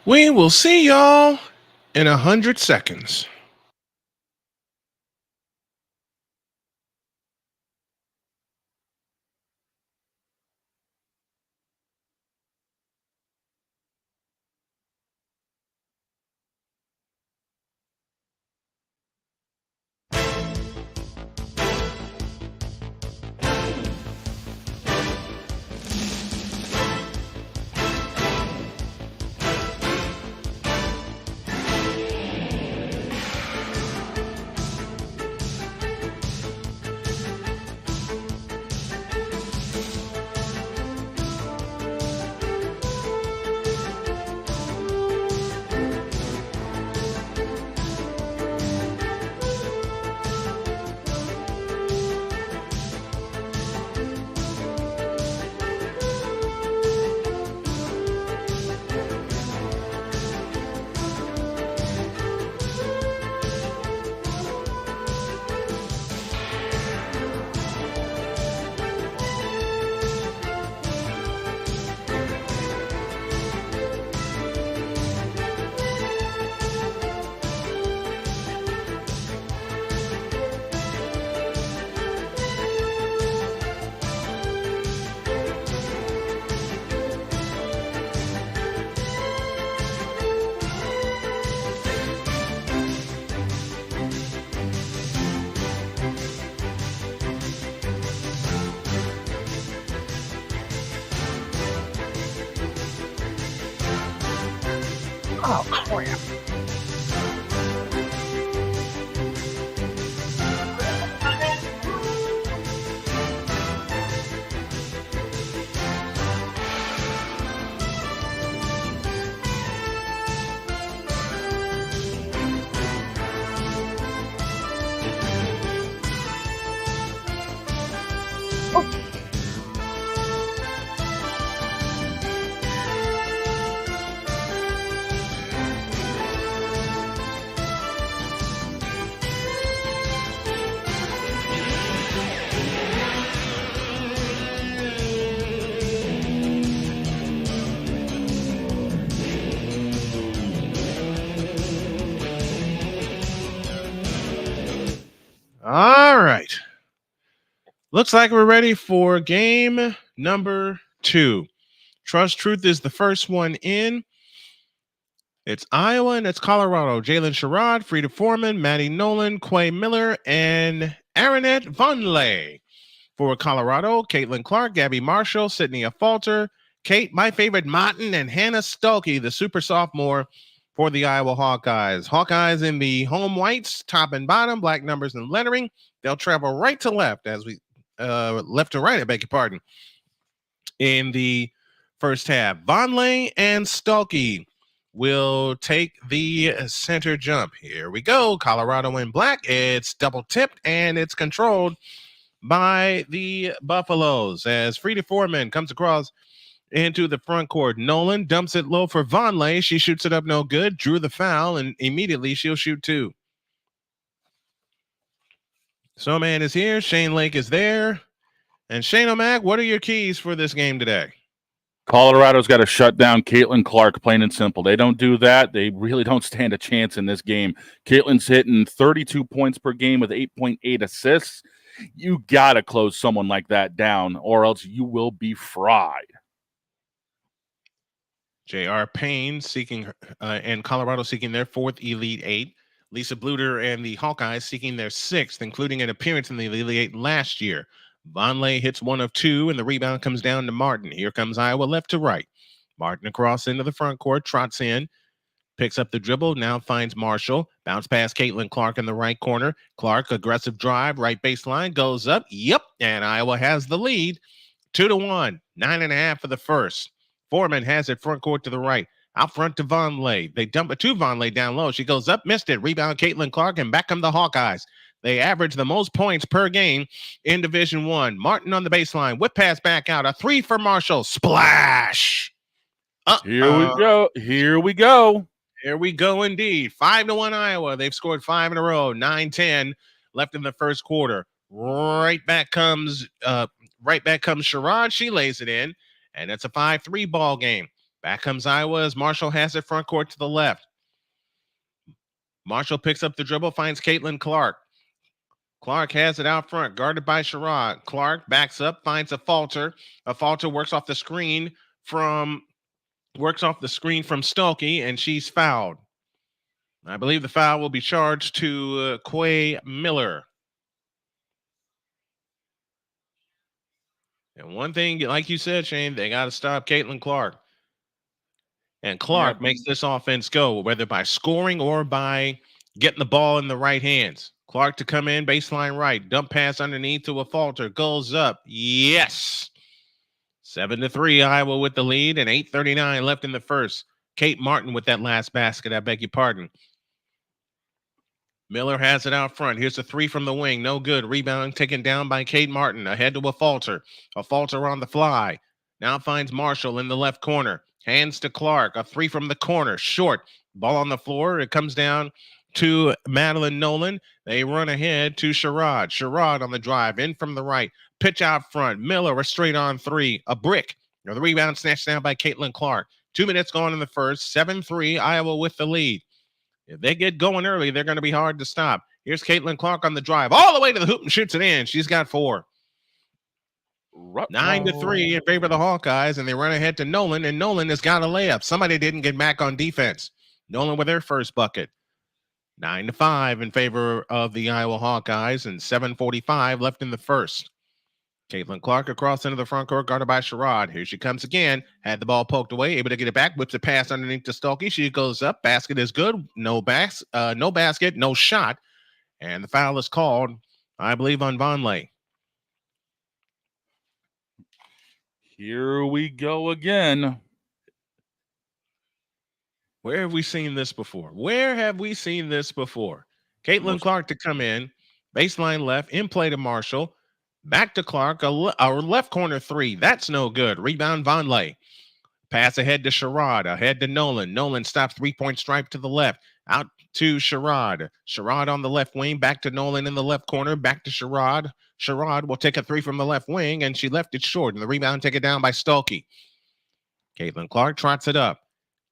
We will see y'all in 100 seconds. Oh, crap. All right. Looks like we're ready for game number 2. Trust Truth is the first one in. It's Iowa and it's Colorado. Jalen Sherrod, Frida Foreman, Maddie Nolan, Quay Miller, and Aronette Vonleh. For Colorado, Caitlin Clark, Gabby Marshall, Sydney Falter, Kate, my favorite Martin, and Hannah Stuelke, the super sophomore for the Iowa Hawkeyes. Hawkeyes in the home whites, top and bottom, black numbers and lettering. They'll travel right to left as we left to right, I beg your pardon. In the first half, Vonleh and Stuelke will take the center jump. Here we go. Colorado in black. It's double tipped and it's controlled by the Buffaloes as Frida Foreman comes across into the front court. Nolan dumps it low for Vonleh. She shoots it up no good, drew the foul, and immediately she'll shoot 2. Snowman is here. Shane Lake is there. And Shane O'Mac, what are your keys for this game today? Colorado's got to shut down Caitlin Clark, plain and simple. They don't do that. They really don't stand a chance in this game. Caitlin's hitting 32 points per game with 8.8 assists. You got to close someone like that down, or else you will be fried. J.R. Payne seeking and Colorado seeking their 4th Elite 8. Lisa Bluter and the Hawkeyes seeking their 6th, including an appearance in the Elite 8 last year. Vonleh hits 1 of 2, and the rebound comes down to Martin. Here comes Iowa left to right. Martin across into the front court, trots in, picks up the dribble, now finds Marshall. Bounce past Caitlin Clark in the right corner. Clark, aggressive drive, right baseline, goes up. Yep, and Iowa has the lead. 2-1, 9.5 for the first. Foreman has it front court to the right. Out front to Vonleh. They dump it to Vonleh down low. She goes up, missed it. Rebound Caitlin Clark, and back come the Hawkeyes. They average the most points per game in Division I. Martin on the baseline. Whip pass back out. A 3 for Marshall. Splash. Here we go. Here we go. Here we go indeed. 5-1 Iowa. They've scored 5 in a row. 9-10 left in the first quarter. Right back comes Sherrod. She lays it in, and it's a 5-3 ball game. Back comes Iowa as Marshall has it front court to the left. Marshall picks up the dribble, finds Caitlin Clark. Clark has it out front, guarded by Sherrod. Clark backs up, finds a falter. A falter works off the screen from Stokey, and she's fouled. I believe the foul will be charged to Quay Miller. And one thing, like you said, Shane, they got to stop Caitlin Clark. And Clark makes this offense go, whether by scoring or by getting the ball in the right hands. Clark to come in, baseline right, dump pass underneath to a falter, goes up. Yes. 7-3, Iowa with the lead, and 8:39 left in the first. Kate Martin with that last basket, I beg your pardon. Miller has it out front. Here's a three from the wing. No good. Rebound taken down by Kate Martin. Ahead to a falter. A falter on the fly. Now finds Marshall in the left corner. Hands to Clark. A three from the corner. Short. Ball on the floor. It comes down to Madeline Nolan. They run ahead to Sherrod. Sherrod on the drive. In from the right. Pitch out front. Miller a straight on three. A brick. The rebound snatched down by Caitlin Clark. 2 minutes gone in the first. 7-3. Iowa with the lead. If they get going early, they're going to be hard to stop. Here's Caitlin Clark on the drive. All the way to the hoop and shoots it in. She's got 4. 9-3 in favor of the Hawkeyes, and they run ahead to Nolan, and Nolan has got a layup. Somebody didn't get back on defense. Nolan with their first bucket. 9-5 in favor of the Iowa Hawkeyes, and 7:45 left in the first. Caitlin Clark across into the front court, guarded by Sherrod. Here she comes again. Had the ball poked away, able to get it back. Whips a pass underneath to Stokey. She goes up. Basket is good. No basket, no shot. And the foul is called, I believe, on Vonleh. Here we go again. Where have we seen this before? Caitlin Clark to come in. Baseline left. In play to Marshall. Back to Clark, a left corner three. That's no good. Rebound Vonleh. Pass ahead to Sherrod, ahead to Nolan. Nolan stops, three-point stripe to the left. Out to Sherrod. Sherrod on the left wing, back to Nolan in the left corner, back to Sherrod. Sherrod will take a three from the left wing, and she left it short. And the rebound taken down by Stokey. Caitlin Clark trots it up.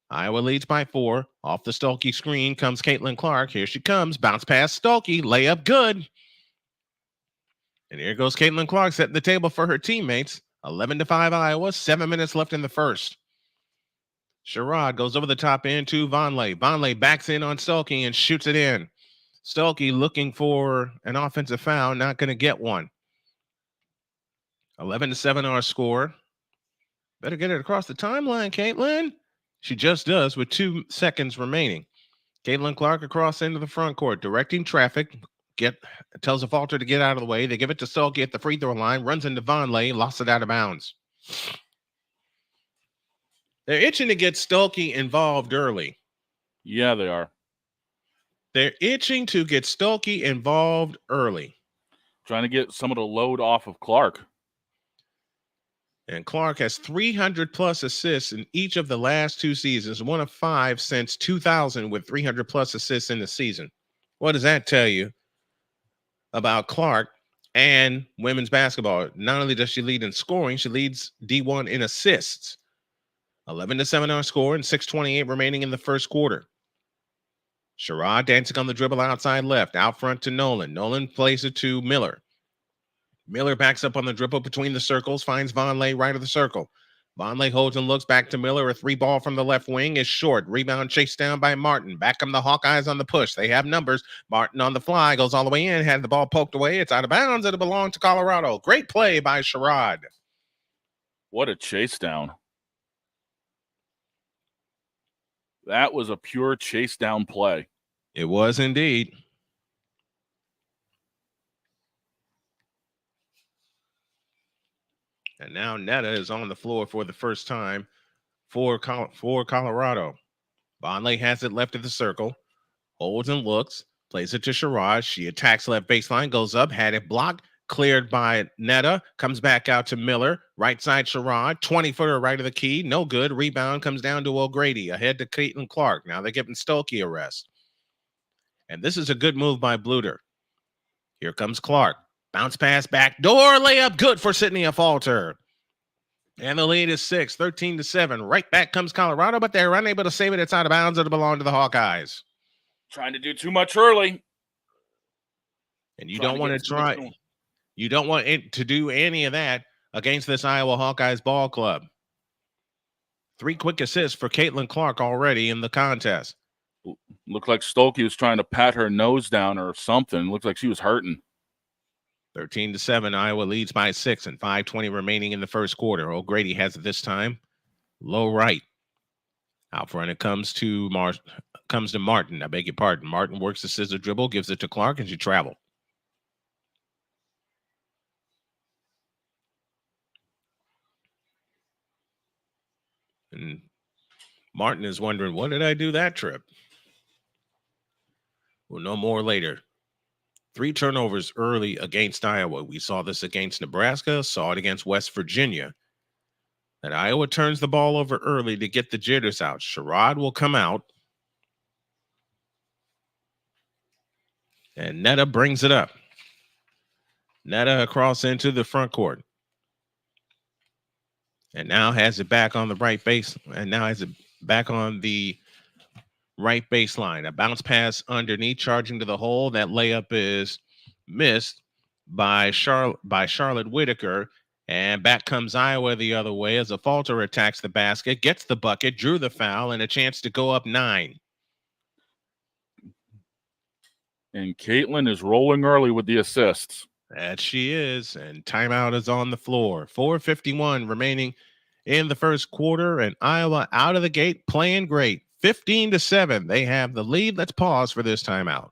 Iowa leads by 4. Off the Stokey screen comes Caitlin Clark. Here she comes. Bounce pass Stokey. Layup good. And here goes Caitlin Clark setting the table for her teammates. 11-5 Iowa, 7 minutes left in the first. Sherrod goes over the top end to Vonleh. Vonleh backs in on Stokey and shoots it in. Stokey looking for an offensive foul, not going to get one. 11-7 our score. Better get it across the timeline, Caitlin. She just does with 2 seconds remaining. Caitlin Clark across into the front court, directing traffic. Tells a falter to get out of the way. They give it to Stokey at the free throw line. Runs into Vonleh. Lost it out of bounds. They're itching to get Stokey involved early. Yeah, they are. They're itching to get Stokey involved early. Trying to get some of the load off of Clark. And Clark has 300-plus assists in each of the last 2 seasons. 1 of 5 since 2000 with 300-plus assists in the season. What does that tell you about Clark and women's basketball? Not only does she lead in scoring, she leads D1 in assists. 11-7 our score and 6:28 remaining in the first quarter. Sherrod dancing on the dribble outside left, out front to Nolan. Nolan plays it to Miller. Miller backs up on the dribble between the circles, finds Vonleh right of the circle. Vonleh holds and looks back to Miller. A 3 ball from the left wing is short. Rebound chased down by Martin. Back come the Hawkeyes on the push. They have numbers. Martin on the fly goes all the way in. Had the ball poked away. It's out of bounds. It'll belong to Colorado. Great play by Sherrod. What a chase down. That was a pure chase down play. It was indeed. And now Netta is on the floor for the first time for Colorado. Vonleh has it left of the circle. Holds and looks. Plays it to Sherrod. She attacks left baseline. Goes up. Had it blocked. Cleared by Netta. Comes back out to Miller. Right side Sherrod. 20-footer right of the key. No good. Rebound comes down to O'Grady. Ahead to Caitlin Clark. Now they're giving Stokey a rest. And this is a good move by Bluter. Here comes Clark. Bounce pass back door. Layup good for Sydney Falter. And the lead is 6, 13-7. Right back comes Colorado, but they're unable to save it. It's out of bounds. It'll belong to the Hawkeyes. Trying to do too much early. And you don't want to try. You don't want it to do any of that against this Iowa Hawkeyes ball club. 3 quick assists for Caitlin Clark already in the contest. Looked like Stolke was trying to pat her nose down or something. Looked like she was hurting. 13-7. Iowa leads by 6 and 5:20 remaining in the first quarter. O'Grady has it this time. Low right. Out front it comes to Martin. I beg your pardon. Martin works the scissor dribble, gives it to Clark, and she traveled. And Martin is wondering, what did I do that trip? We'll know more later. 3 turnovers early against Iowa. We saw this against Nebraska, saw it against West Virginia. And Iowa turns the ball over early to get the jitters out. Sherrod will come out. And Netta brings it up. Netta across into the front court. And now has it back on the right base. And now has it back on the right baseline. A bounce pass underneath, charging to the hole. That layup is missed by Charlotte Whitaker. And back comes Iowa the other way as a Falter attacks the basket, gets the bucket, drew the foul, and a chance to go up 9. And Caitlin is rolling early with the assists. That she is. And timeout is on the floor. 4:51 remaining in the first quarter. And Iowa out of the gate playing great. 15-7. They have the lead. Let's pause for this timeout.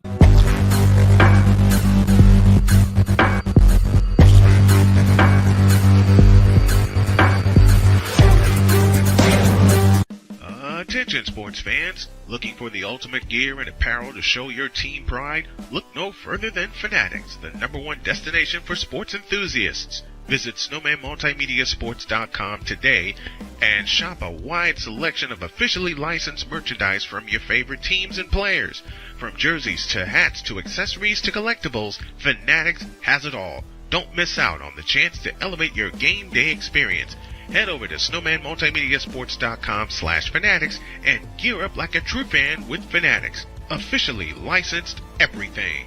Attention sports fans, looking for the ultimate gear and apparel to show your team pride? Look no further than Fanatics, the #1 destination for sports enthusiasts. Visit snowmanmultimediasports.com today and shop a wide selection of officially licensed merchandise from your favorite teams and players. From jerseys to hats to accessories to collectibles, Fanatics has it all. Don't miss out on the chance to elevate your game day experience. Head over to snowmanmultimediasports.com/fanatics and gear up like a true fan with Fanatics. Officially licensed everything.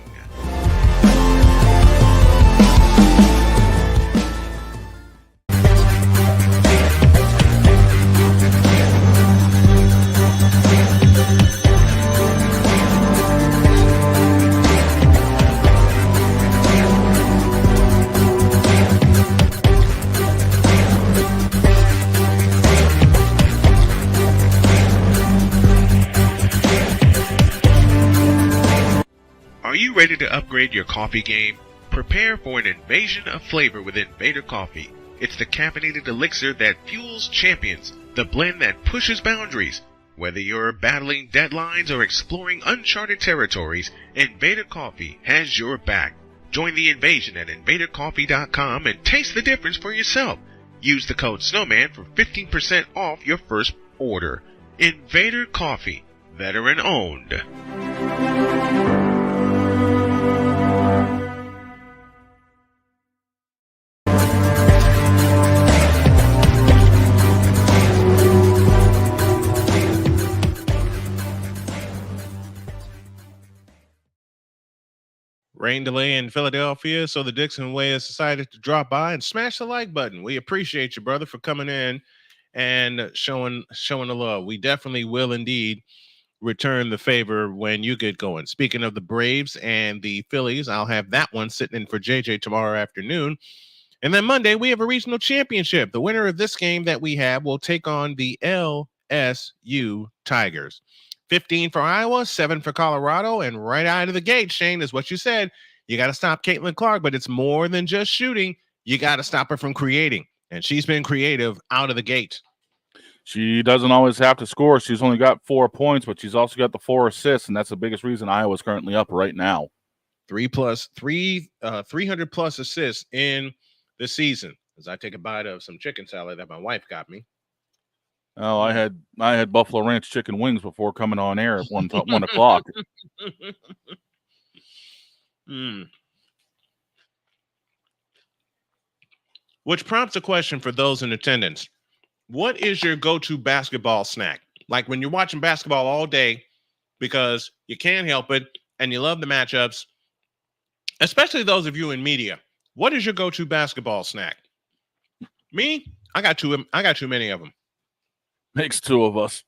Are you ready to upgrade your coffee game? Prepare for an invasion of flavor with Invader Coffee. It's the caffeinated elixir that fuels champions, the blend that pushes boundaries. Whether you're battling deadlines or exploring uncharted territories, Invader Coffee has your back. Join the invasion at invadercoffee.com and taste the difference for yourself. Use the code SNOWMAN for 15% off your first order. Invader Coffee, veteran owned. Rain delay in Philadelphia, so the Dixon Way has decided to drop by and smash the like button. We appreciate you, brother, for coming in and showing the love. We definitely will indeed return the favor when you get going. Speaking of the Braves and the Phillies, I'll have that one sitting in for JJ tomorrow afternoon. And then Monday, we have a regional championship. The winner of this game that we have will take on the LSU Tigers. 15 for Iowa, 7 for Colorado, and right out of the gate, Shane, is what you said. You got to stop Caitlin Clark, but it's more than just shooting. You got to stop her from creating, and she's been creative out of the gate. She doesn't always have to score. She's only got 4 points, but she's also got the 4 assists, and that's the biggest reason Iowa's currently up right now. 300 plus assists in the season. As I take a bite of some chicken salad that my wife got me. Oh, I had Buffalo Ranch chicken wings before coming on air at 1 o'clock. Which prompts a question for those in attendance. What is your go-to basketball snack? Like when you're watching basketball all day because you can't help it and you love the matchups, especially those of you in media. What is your go-to basketball snack? Me, I got too many of them. Makes two of us.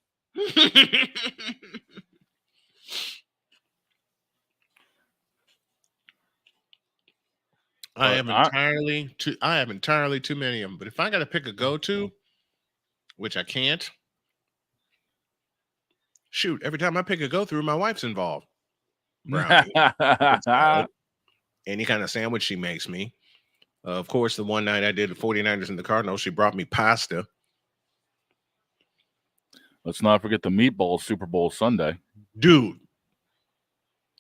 I have entirely too many of them. But if I got to pick a go-to, which I can't, shoot, every time I pick a go-through, my wife's involved. Brownie. Any kind of sandwich she makes me. Of course, the one night I did the 49ers and the Cardinals, she brought me pasta. Let's not forget the meatballs Super Bowl Sunday. Dude,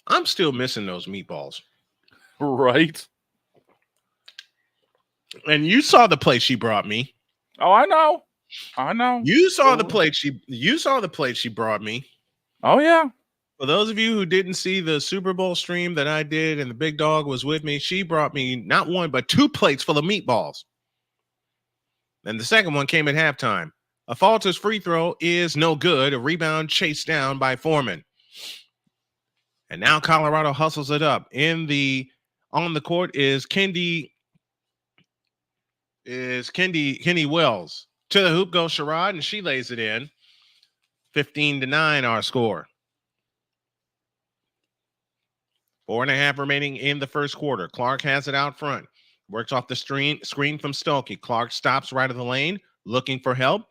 I'm still missing those meatballs. Right? And you saw the plate she brought me. Oh, I know. You saw the plate she brought me. Oh, yeah. For those of you who didn't see the Super Bowl stream that I did and the big dog was with me, she brought me not one, but 2 plates full of meatballs. And the second one came at halftime. A Falter's free throw is no good. A rebound chased down by Foreman. And now Colorado hustles it up. On the court is Kenny Wells. To the hoop goes Sherrod, and she lays it in. 15-9 our score. 4.5 remaining in the first quarter. Clark has it out front. Works off the screen from Stokey. Clark stops right of the lane, looking for help.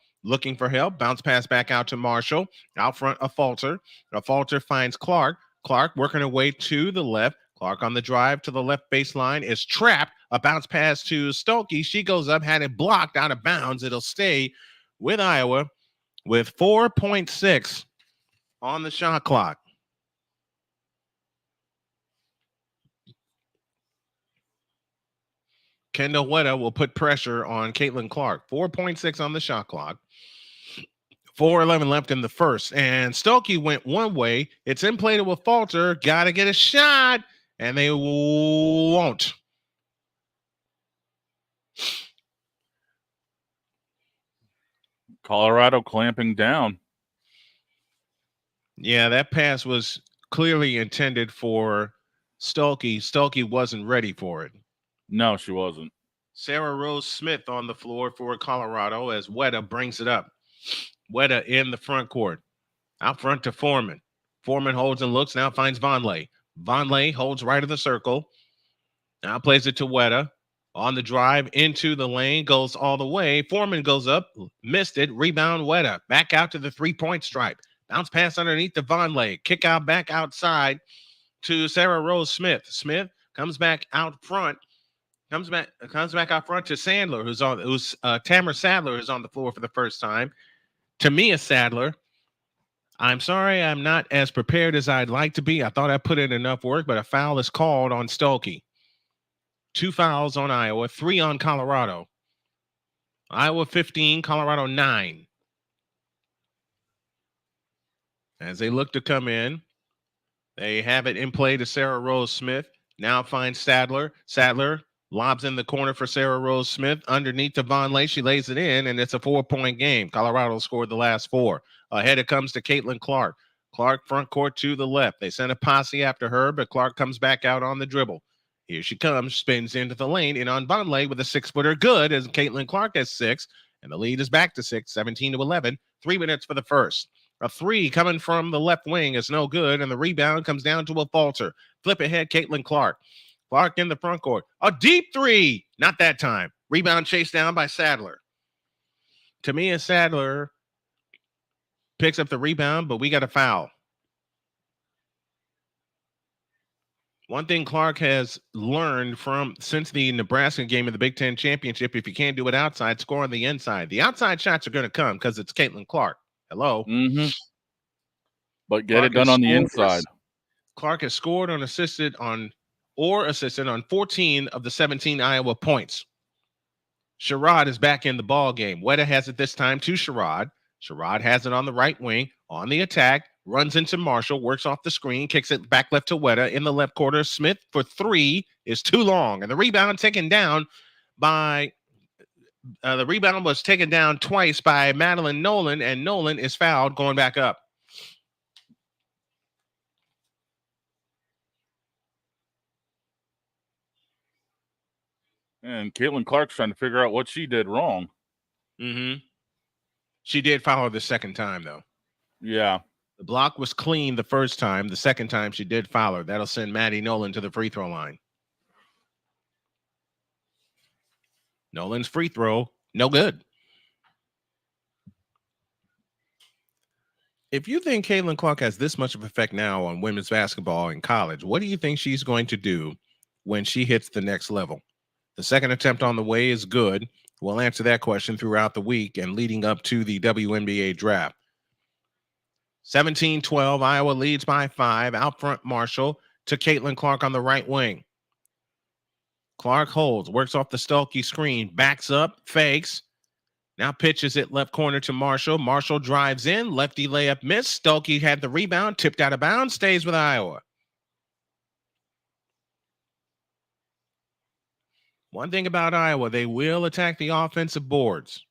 Bounce pass back out to Marshall. Out front, a Falter. A Falter finds Clark. Clark working her way to the left. Clark on the drive to the left baseline is trapped. A bounce pass to Stokey. She goes up, had it blocked out of bounds. It'll stay with Iowa with 4.6 on the shot clock. Kendall Wetta will put pressure on Caitlin Clark. 4.6 on the shot clock. 4:11 left in the first. And Stokey went one way. It's in play to a Falter. Got to get a shot. And they won't. Colorado clamping down. Yeah, that pass was clearly intended for Stokey. Stokey wasn't ready for it. No, she wasn't. Sarah Rose Smith on the floor for Colorado as Wetta brings it up. Wetta in the front court. Out front to Foreman. Foreman holds and looks, now finds Vonleh. Vonleh holds right of the circle. Now plays it to Wetta. On the drive into the lane, goes all the way. Foreman goes up, missed it. Rebound Wetta. Back out to the three-point stripe. Bounce pass underneath to Vonleh. Kick out back outside to Sarah Rose Smith. Smith comes back out front. Comes back out front to Sandler, Tamara Sadler is on the floor for the first time. To Mia Sadler, I'm sorry I'm not as prepared as I'd like to be. I thought I put in enough work, but a foul is called on Stokey. 2 fouls on Iowa, 3 on Colorado. Iowa 15, Colorado 9. As they look to come in, they have it in play to Sarah Rose Smith. Now finds Sadler. Sadler lobs in the corner for Sarah Rose Smith. Underneath to Vonleh. She lays it in, and it's a 4-point game. Colorado scored the last 4. Ahead it comes to Caitlin Clark. Clark front court to the left. They send a posse after her, but Clark comes back out on the dribble. Here she comes, spins into the lane, and on Vonleh with a 6-footer good as Caitlin Clark has 6, and the lead is back to 6, 17-11. 3 minutes for the first. A 3 coming from the left wing is no good, and the rebound comes down to a Falter. Flip ahead, Caitlin Clark. Clark in the front court. A deep 3. Not that time. Rebound chased down by Sadler. Tamia Sadler picks up the rebound, but we got a foul. One thing Clark has learned since the Nebraska game of the Big Ten Championship, if you can't do it outside, score on the inside. The outside shots are going to come because it's Caitlin Clark. Hello. Mm-hmm. But get it done on the inside. Clark has scored assisted on 14 of the 17 Iowa points. Sherrod is back in the ball game. Wetta has it this time to Sherrod. Sherrod has it on the right wing, on the attack, runs into Marshall, works off the screen, kicks it back left to Wetta in the left corner. Smith for 3 is too long, and the rebound taken down by The rebound was taken down twice by Madeline Nolan, and Nolan is fouled going back up. And Caitlin Clark's trying to figure out what she did wrong. Mm-hmm. She did foul her the second time, though. Yeah. The block was clean the first time. The second time, she did foul her. That'll send Maddie Nolan to the free throw line. Nolan's free throw, no good. If you think Caitlin Clark has this much of effect now on women's basketball in college, what do you think she's going to do when she hits the next level? The second attempt on the way is good. We'll answer that question throughout the week and leading up to the WNBA draft. 17-12, Iowa leads by 5. Out front, Marshall to Caitlin Clark on the right wing. Clark holds, works off the Stuelke screen, backs up, fakes. Now pitches it left corner to Marshall. Marshall drives in, lefty layup missed. Stuelke had the rebound, tipped out of bounds, stays with Iowa. One thing about Iowa, they will attack the offensive boards.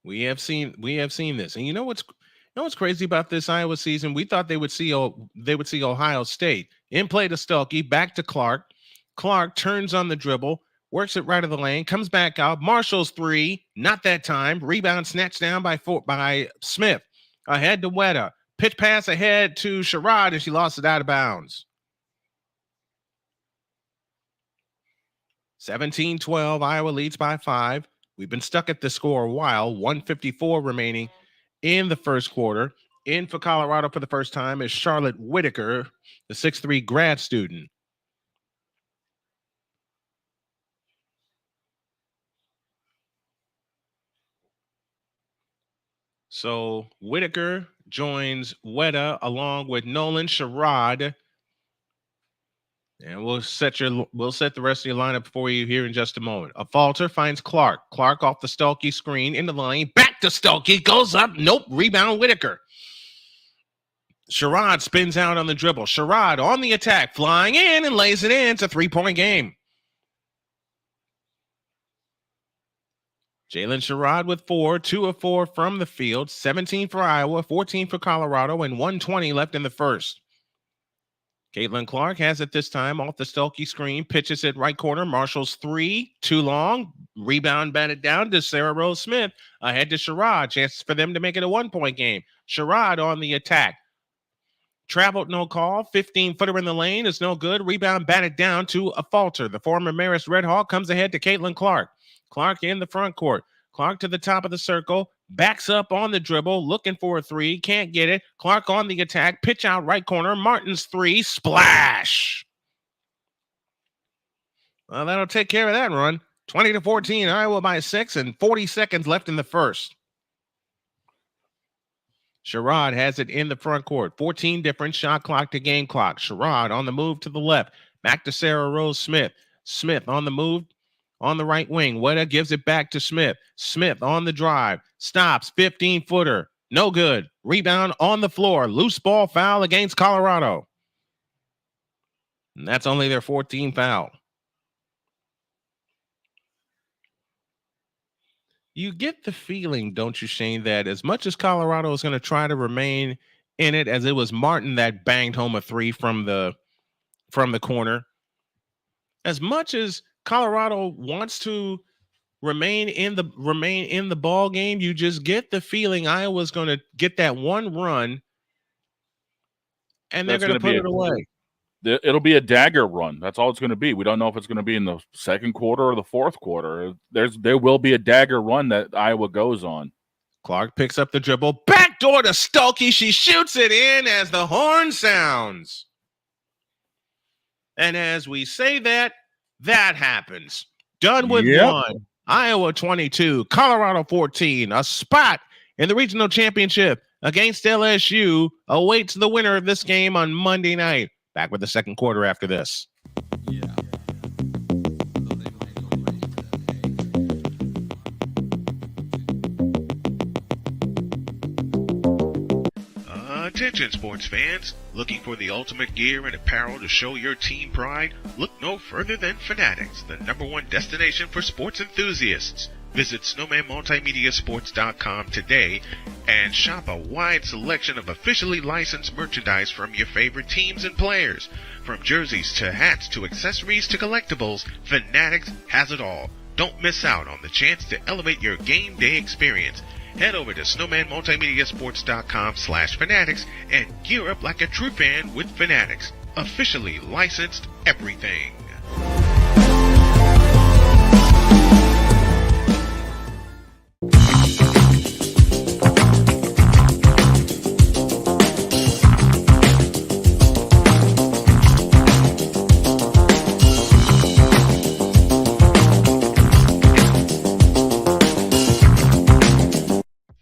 We have seen this. And you know what's crazy about this Iowa season? We thought they would see Ohio State. In play to Stuelke, back to Clark. Clark turns on the dribble, works it right of the lane, comes back out. Marshall's three, not that time. Rebound snatched down by Smith. Ahead to Weta. Pitch pass ahead to Sherrod, and she lost it out of bounds. 17-12, Iowa leads by 5. We've been stuck at this score a while. 1:54 remaining in the first quarter. In for Colorado for the first time is Charlotte Whitaker, the 6'3" grad student. So Whitaker joins Weta along with Nolan, Sherrod. And we'll set the rest of your lineup for you here in just a moment. A falter finds Clark. Clark off the Stuelke screen into the lane. Back to Stuelke. Goes up. Nope. Rebound Whitaker. Sherrod spins out on the dribble. Sherrod on the attack. Flying in and lays it in. It's a 3-point game. Jalen Sherrod with 4. 2 of 4 from the field. 17 for Iowa. 14 for Colorado. And 1:20 left in the first. Caitlin Clark has it this time off the Stuelke screen, pitches it right corner. Marshall's 3, too long. Rebound batted down to Sarah Rose Smith. Ahead to Sherrod. Chances for them to make it a 1-point game. Sherrod on the attack. Traveled, no call. 15-footer in the lane is no good. Rebound batted down to a falter. The former Marist Red Hawk comes ahead to Caitlin Clark. Clark in the front court. Clark to the top of the circle. Backs up on the dribble, looking for a 3, can't get it. Clark on the attack, pitch out right corner. Martin's 3, splash. Well, that'll take care of that run. 20-14, Iowa by 6, and 40 seconds left in the first. Sherrod has it in the front court. 14 different shot clock to game clock. Sherrod on the move to the left. Back to Sarah Rose Smith. Smith on the move. On the right wing, Weta gives it back to Smith. Smith on the drive. Stops, 15-footer. No good. Rebound on the floor. Loose ball foul against Colorado. And that's only their 14th foul. You get the feeling, don't you, Shane, that as much as Colorado is going to try to remain in it, as it was Martin that banged home a 3 from the corner, as much as Colorado wants to remain in the ball game, you just get the feeling Iowa's going to get that one run, and they're going to put it away. It'll be a dagger run. That's all it's going to be. We don't know if it's going to be in the second quarter or the fourth quarter. There will be a dagger run that Iowa goes on. Clark picks up the dribble, backdoor to Stuelke. She shoots it in as the horn sounds. And as we say that happens. Done with one. Iowa 22, Colorado 14. A spot in the regional championship against LSU awaits the winner of this game on Monday night. Back with the second quarter after this. Attention sports fans, looking for the ultimate gear and apparel to show your team pride? Look no further than Fanatics, the #1 destination for sports enthusiasts. Visit snowmanmultimediasports.com today and shop a wide selection of officially licensed merchandise from your favorite teams and players. From jerseys to hats to accessories to collectibles, Fanatics has it all. Don't miss out on the chance to elevate your game day experience. Head over to snowmanmultimediasports.com/fanatics and gear up like a true fan with Fanatics. Officially licensed everything.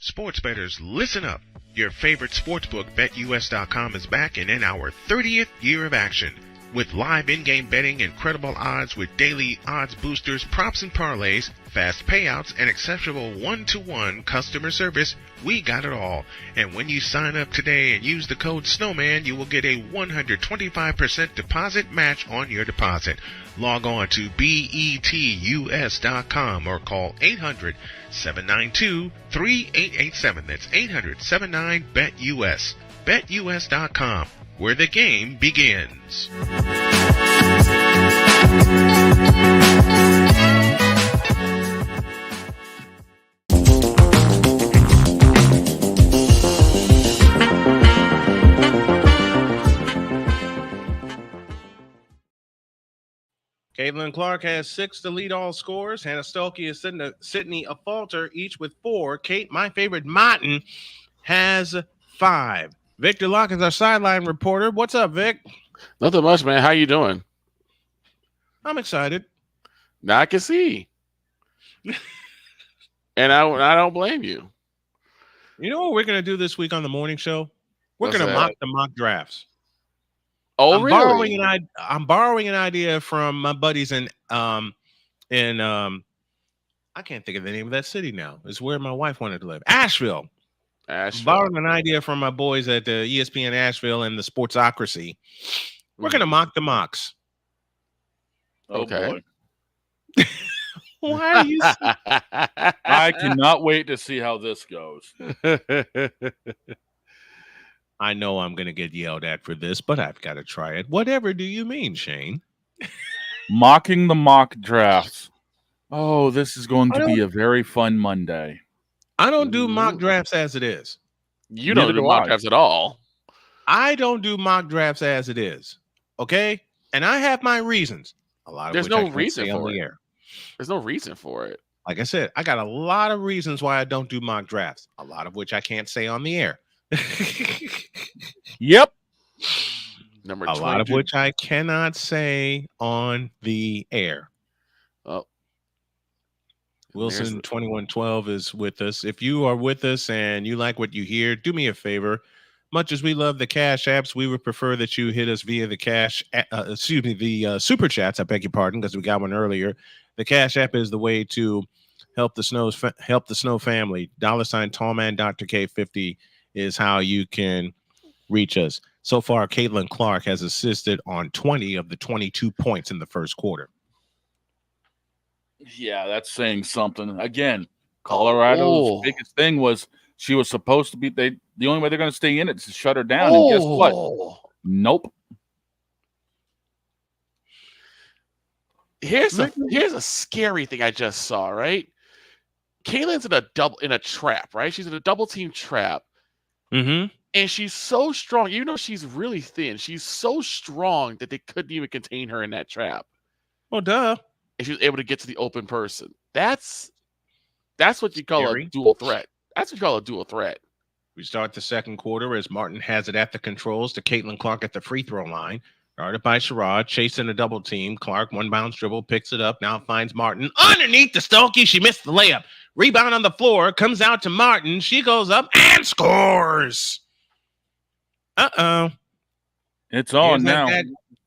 Sports bettors, listen up. Your favorite sportsbook, BetUS.com, is back and in our 30th year of action. With live in-game betting, incredible odds with daily odds boosters, props and parlays, fast payouts, and exceptional one-to-one customer service, we got it all. And when you sign up today and use the code SNOWMAN, you will get a 125% deposit match on your deposit. Log on to betus.com or call 800-792-3887. That's 800-79-BET-US. BetUS.com, where the game begins. Caitlin Clark has 6 to lead all scores. Hannah Stolke is Sydney Afalter, each with 4. Kate, my favorite Martin, has 5. Victor Locke is our sideline reporter. What's up, Vic? Nothing much, man. How you doing? I'm excited. Now I can see. And I don't blame you. You know what we're going to do this week on the morning show? We're going to mock the mock drafts. Oh, I'm really? I'm borrowing an idea from my buddies in I can't think of the name of that city now. It's where my wife wanted to live. Asheville. Borrowing an idea from my boys at the ESPN Asheville and the Sportsocracy. We're going to mock the mocks. Okay. Boy. Why are you? I cannot wait to see how this goes. I know I'm going to get yelled at for this, but I've got to try it. Whatever do you mean, Shane? Mocking the mock drafts. Oh, this is going to be a very fun Monday. I don't do mock drafts as it is. You don't do mock drafts at all. I don't do mock drafts as it is. Okay? And I have my reasons. A lot of There's which no I can't reason say on for the it. air. There's no reason for it. Like I said, I got a lot of reasons why I don't do mock drafts. A lot of which I can't say on the air. Yep. Number a 22. lot of which I cannot say on the air. Oh. Wilson 2112 is with us. If you are with us and you like what you hear, do me a favor. Much as we love the cash apps, we would prefer that you hit us via the super chats. I beg your pardon, because we got one earlier. The cash app is the way to help the Snow family. $ Tallman Dr. K50 is how you can reach us. So far, Caitlin Clark has assisted on 20 of the 22 points in the first quarter. Yeah, that's saying something. Again, Colorado's biggest thing was she was supposed to be the only way they're going to stay in it is to shut her down. And guess what? Nope. Here's a scary thing I just saw, right? Caitlin's in a trap, right? She's in a double team trap. Mm-hmm. And she's so strong, even though she's really thin, she's so strong that they couldn't even contain her in that trap. Well, duh. And she was able to get to the open person. That's what you call Scary. a dual threat. That's what you call a dual threat. We start the second quarter as Martin has it at the controls to Caitlin Clark at the free throw line. Guarded by Sherrod, chasing a double team. Clark, one bounce dribble, picks it up, now finds Martin underneath the Stolke. She missed the layup. Rebound on the floor, comes out to Martin. She goes up and scores. Uh-oh. It's on now.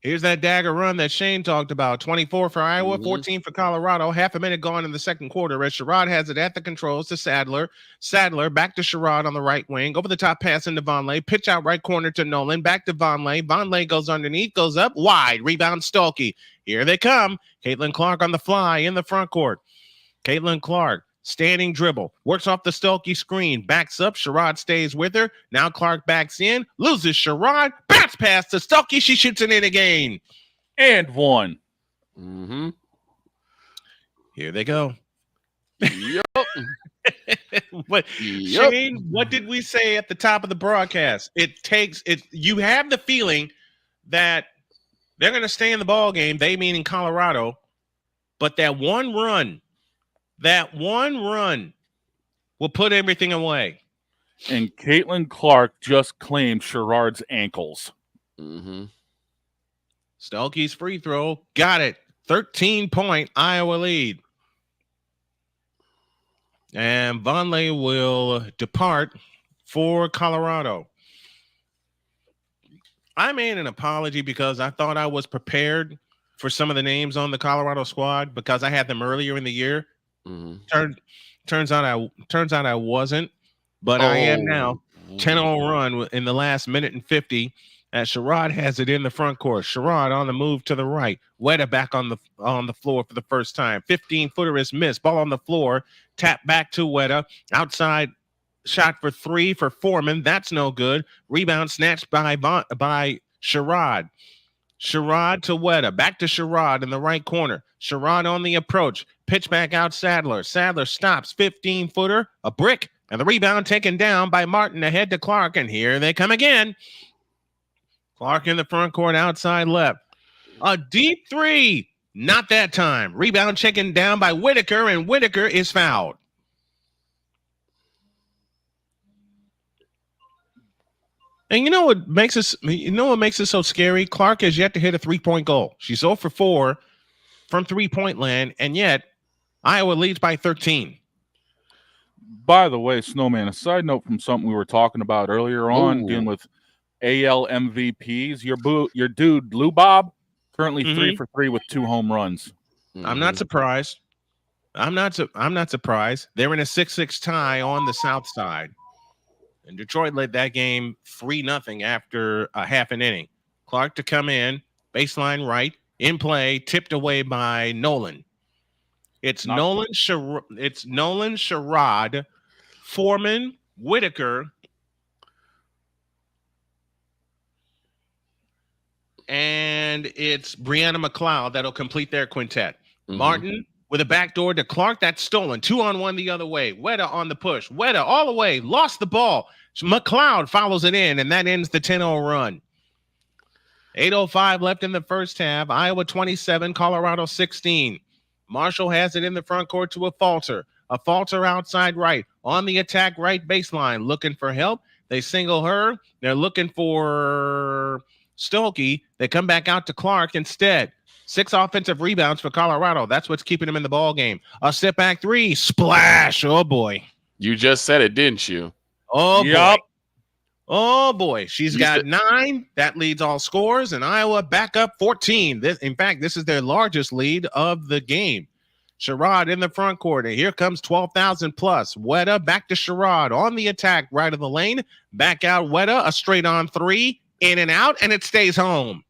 Here's that dagger run that Shane talked about. 24 for Iowa, 14 for Colorado. Half a minute gone in the second quarter as Sherrod has it at the controls to Sadler. Sadler back to Sherrod on the right wing. Over the top pass into Vonleh. Pitch out right corner to Nolan. Back to Vonleh. Vonleh goes underneath, goes up wide. Rebound Stolke. Here they come. Caitlin Clark on the fly in the front court. Caitlin Clark. Standing dribble, works off the Stolke screen, backs up, Sherrod stays with her. Now Clark backs in, loses Sherrod, bounce pass to Stolke, she shoots it in again. And one. Mm-hmm. Here they go. Yep. Shane, what did we say at the top of the broadcast? You have the feeling that they're going to stay in the ball game, they meaning Colorado, but that one run will put everything away. And Caitlin Clark just claimed Sherrod's ankles. Mm-hmm. Stolke's free throw. Got it. 13-point Iowa lead. And Vonleh will depart for Colorado. I made an apology because I thought I was prepared for some of the names on the Colorado squad because I had them earlier in the year. Mm-hmm. Turns out I wasn't, but I am now. 10-0 run in the last minute and 50 as Sherrod has it in the front court. Sherrod on the move to the right. Weta back on the floor for the first time. 15-footer is missed. Ball on the floor. Tap back to Weta. Outside shot for three for Foreman. That's no good. Rebound snatched by Sherrod. Sherrod to Weta. Back to Sherrod in the right corner. Sherrod on the approach. Pitch back out Sadler. Sadler stops. 15-footer. A brick. And the rebound taken down by Martin ahead to Clark. And here they come again. Clark in the front court outside left. A deep three. Not that time. Rebound taken down by Whitaker. And Whitaker is fouled. And you know what makes it so scary? Clark has yet to hit a 3-point goal. She's 0 for 4 from 3-point land, and yet Iowa leads by 13. By the way, Snowman, a side note from something we were talking about earlier on, dealing with AL MVPs. Your dude Lou Bob, currently 3 for 3 with 2 home runs. Mm-hmm. I'm not surprised. I'm not surprised. They're in a 6-6 tie on the south side. And Detroit led that game 3-0 after a half an inning. Clark to come in, baseline right, in play, tipped away by Nolan. It's Nolan Sherrod, Foreman, Whitaker, and it's Brianna McLeod that'll complete their quintet. Mm-hmm. Martin with a backdoor to Clark. That's stolen. 2-on-1 the other way. Weta on the push. Weta all the way. Lost the ball. McLeod follows it in, and that ends the 10-0 run. 8:05 left in the first half. Iowa 27, Colorado 16. Marshall has it in the front court to a Falter. A Falter outside right. On the attack right baseline. Looking for help. They single her. They're looking for Stolke. They come back out to Clark instead. 6 offensive rebounds for Colorado. That's what's keeping them in the ball game. A step back 3. Splash. Oh, boy. You just said it, didn't you? Oh, yep. Boy. Oh, boy. She's got 9. That leads all scores, and Iowa back up 14. In fact, this is their largest lead of the game. Sherrod in the front court, and here comes 12,000 plus. Weta back to Sherrod on the attack, right of the lane. Back out Weta, a straight on 3, in and out, and it stays home.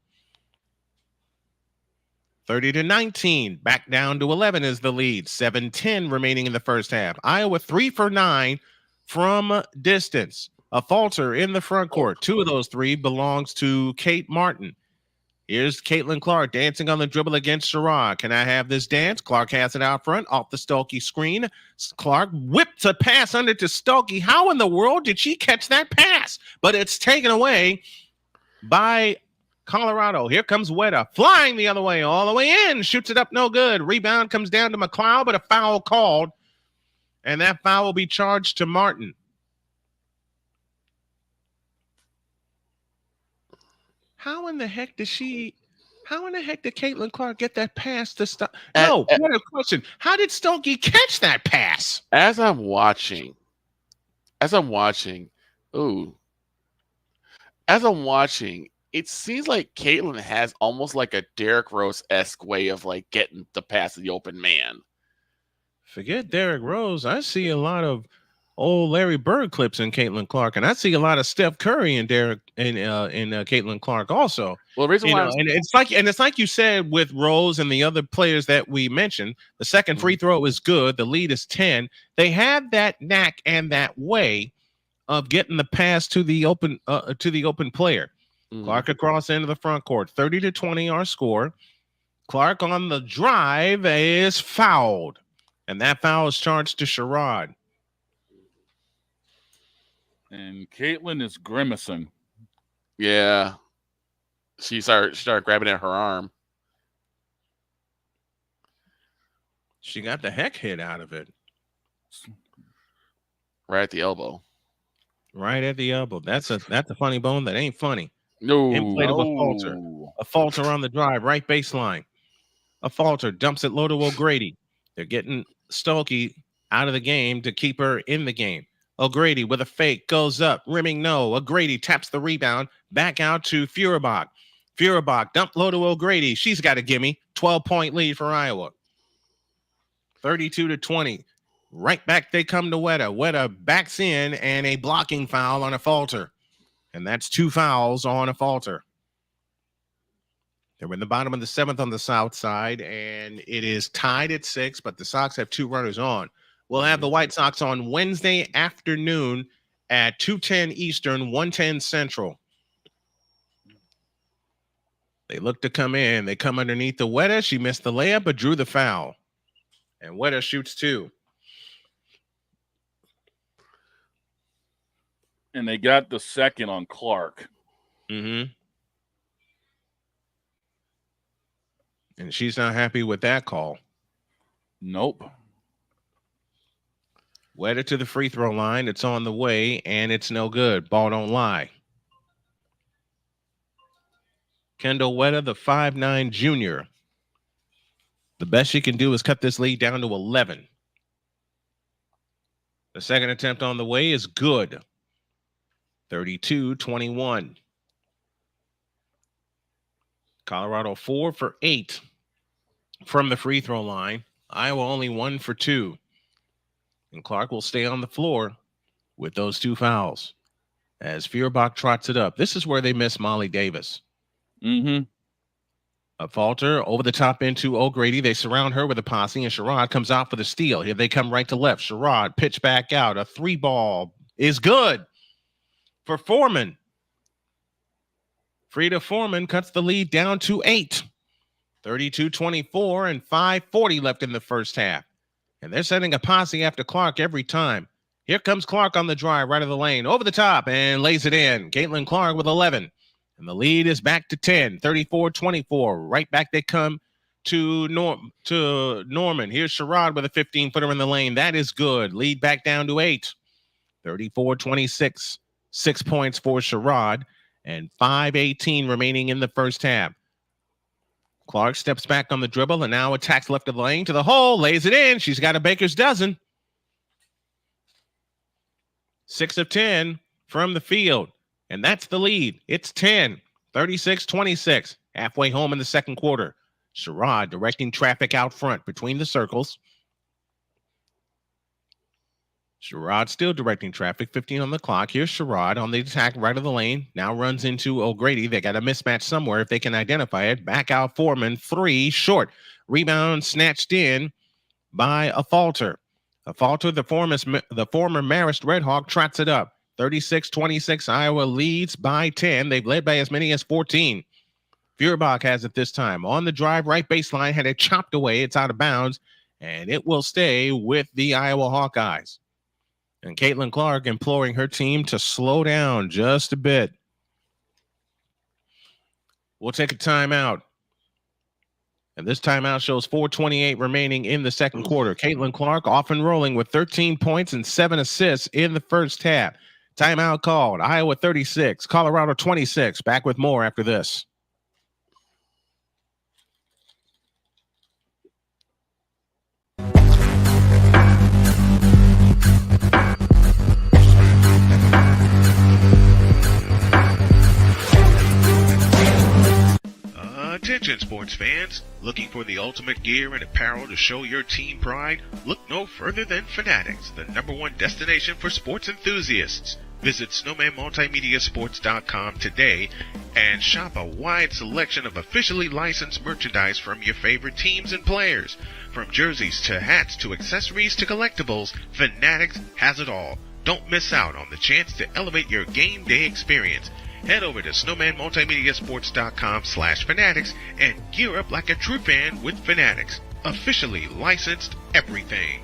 30-19, back down to 11 is the lead. 7:10 remaining in the first half. Iowa 3 for 9 from distance. A Falter in the front court. 2 of those 3 belongs to Kate Martin. Here's Caitlin Clark dancing on the dribble against Sherrod. Can I have this dance? Clark has it out front off the Stolke screen. Clark whips a pass under to Stolke. How in the world did she catch that pass? But it's taken away by Colorado. Here comes Weta flying the other way, all the way in. Shoots it up, no good. Rebound comes down to McLeod, but a foul called. And that foul will be charged to Martin. How in the heck did Caitlin Clark get that pass to stop? No, what a question. How did Stolke catch that pass? As I'm watching, it seems like Caitlin has almost like a Derrick Rose-esque way of like getting the pass to the open man. Forget Derrick Rose. I see a lot of old Larry Bird clips in Caitlin Clark, and I see a lot of Steph Curry in Caitlin Clark also. Well, the reason why and it's like you said with Rose and the other players that we mentioned. The second free throw is good. The lead is 10. They have that knack and that way of getting the pass to the open player. Clark across into the front court. 30-20 our score. Clark on the drive is fouled. And that foul is charged to Sherrod. And Caitlin is grimacing. Yeah. She started grabbing at her arm. She got the heck hit out of it. Right at the elbow. Right at the elbow. That's a funny bone that ain't funny. No. Inflatable falter. A falter on the drive, right baseline. A falter dumps it low to O'Grady. They're getting Stokey out of the game to keep her in the game. O'Grady with a fake goes up, rimming no. O'Grady taps the rebound back out to Feuerbach. Feuerbach dump low to O'Grady. She's got a gimme. 12-point lead for Iowa. 32-20. Right back they come to Weta. Weta backs in and a blocking foul on a falter. And that's 2 fouls on a falter. They're in the bottom of the 7th on the south side, and it is tied at 6, but the Sox have 2 runners on. We'll have the White Sox on Wednesday afternoon at 2:10 Eastern, 1:10 Central. They look to come in. They come underneath the Weta. She missed the layup, but drew the foul. And Weta shoots 2. And they got the second on Clark. Mm-hmm. And she's not happy with that call. Nope. Weta to the free throw line. It's on the way, and it's no good. Ball don't lie. Kendall Weta, the 5'9" junior. The best she can do is cut this lead down to 11. The second attempt on the way is good. 32-21. Colorado 4 for 8 from the free throw line. Iowa only 1 for 2. And Clark will stay on the floor with those 2 fouls as Feuerbach trots it up. This is where they miss Molly Davis. Mm-hmm. A falter over the top into O'Grady. They surround her with a posse, and Sherrod comes out for the steal. Here they come right to left. Sherrod pitch back out. A 3-ball is good for Foreman. Frida Foreman cuts the lead down to 8. 32-24 and 5:40 left in the first half. And they're sending a posse after Clark every time. Here comes Clark on the drive, right of the lane, over the top, and lays it in. Caitlin Clark with 11. And the lead is back to 10, 34-24. Right back they come to Norman. Here's Sherrod with a 15-footer in the lane. That is good. Lead back down to 8. 34-26. 6 points for Sherrod. And 5:18 remaining in the first half. Clark steps back on the dribble and now attacks left of the lane to the hole, lays it in. She's got a baker's dozen. 6 of 10 from the field. And that's the lead. It's 10, 36-26. Halfway home in the second quarter. Sherrod directing traffic out front between the circles. Sherrod still directing traffic, 15 on the clock. Here's Sherrod on the attack right of the lane. Now runs into O'Grady. They got a mismatch somewhere if they can identify it. Back out Foreman, 3, short. Rebound snatched in by a falter. A falter, the former Marist Redhawk trots it up. 36-26, Iowa leads by 10. They've led by as many as 14. Feuerbach has it this time. On the drive, right baseline, had it chopped away. It's out of bounds, and it will stay with the Iowa Hawkeyes. And Caitlin Clark imploring her team to slow down just a bit. We'll take a timeout. And this timeout shows 4:28 remaining in the second quarter. Caitlin Clark off and rolling with 13 points and 7 assists in the first half. Timeout called. Iowa 36, Colorado 26. Back with more after this. Attention sports fans, looking for the ultimate gear and apparel to show your team pride? Look no further than Fanatics, the #1 destination for sports enthusiasts. Visit snowmanmultimediasports.com today and shop a wide selection of officially licensed merchandise from your favorite teams and players. From jerseys to hats to accessories to collectibles, Fanatics has it all. Don't miss out on the chance to elevate your game day experience. Head over to snowmanmultimediasports.com/fanatics and gear up like a true fan with Fanatics. Officially licensed everything.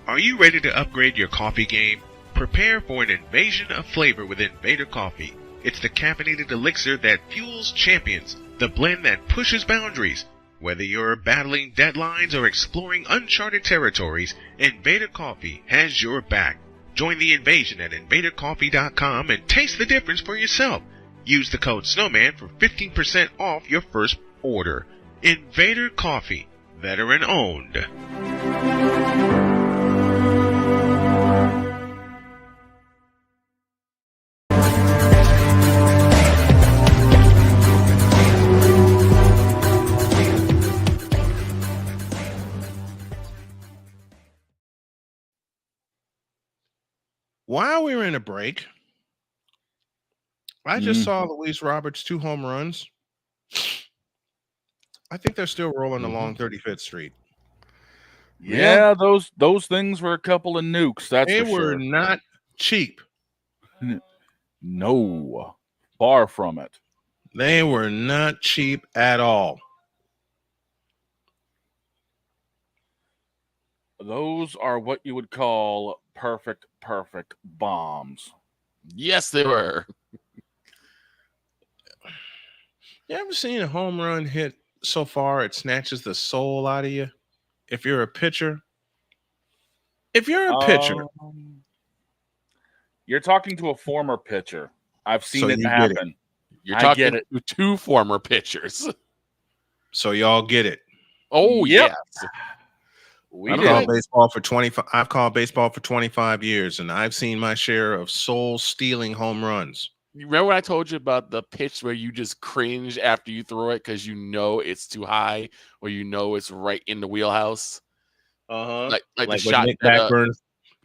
Are you ready to upgrade your coffee game? Prepare for an invasion of flavor with Invader Coffee. It's the caffeinated elixir that fuels champions, the blend that pushes boundaries. Whether you're battling deadlines or exploring uncharted territories, Invader Coffee has your back. Join the invasion at invadercoffee.com and taste the difference for yourself. Use the code SNOWMAN for 15% off your first order. Invader Coffee, veteran owned. While we were in a break, I just saw Luis Roberts' 2 home runs. I think they're still rolling along 35th Street. Yeah, those things were a couple of nukes. They were not cheap. No, far from it. They were not cheap at all. Those are what you would call perfect bombs. Yes, they were. You ever seen a home run hit so far it snatches the soul out of you? If you're a pitcher. You're talking to a former pitcher. I've seen it happen. You're talking to 2 former pitchers. So y'all get it. Oh, yep. Yes. I've called baseball for 25 years, and I've seen my share of soul-stealing home runs. You remember when I told you about the pitch where you just cringe after you throw it because you know it's too high or you know it's right in the wheelhouse? Like the shot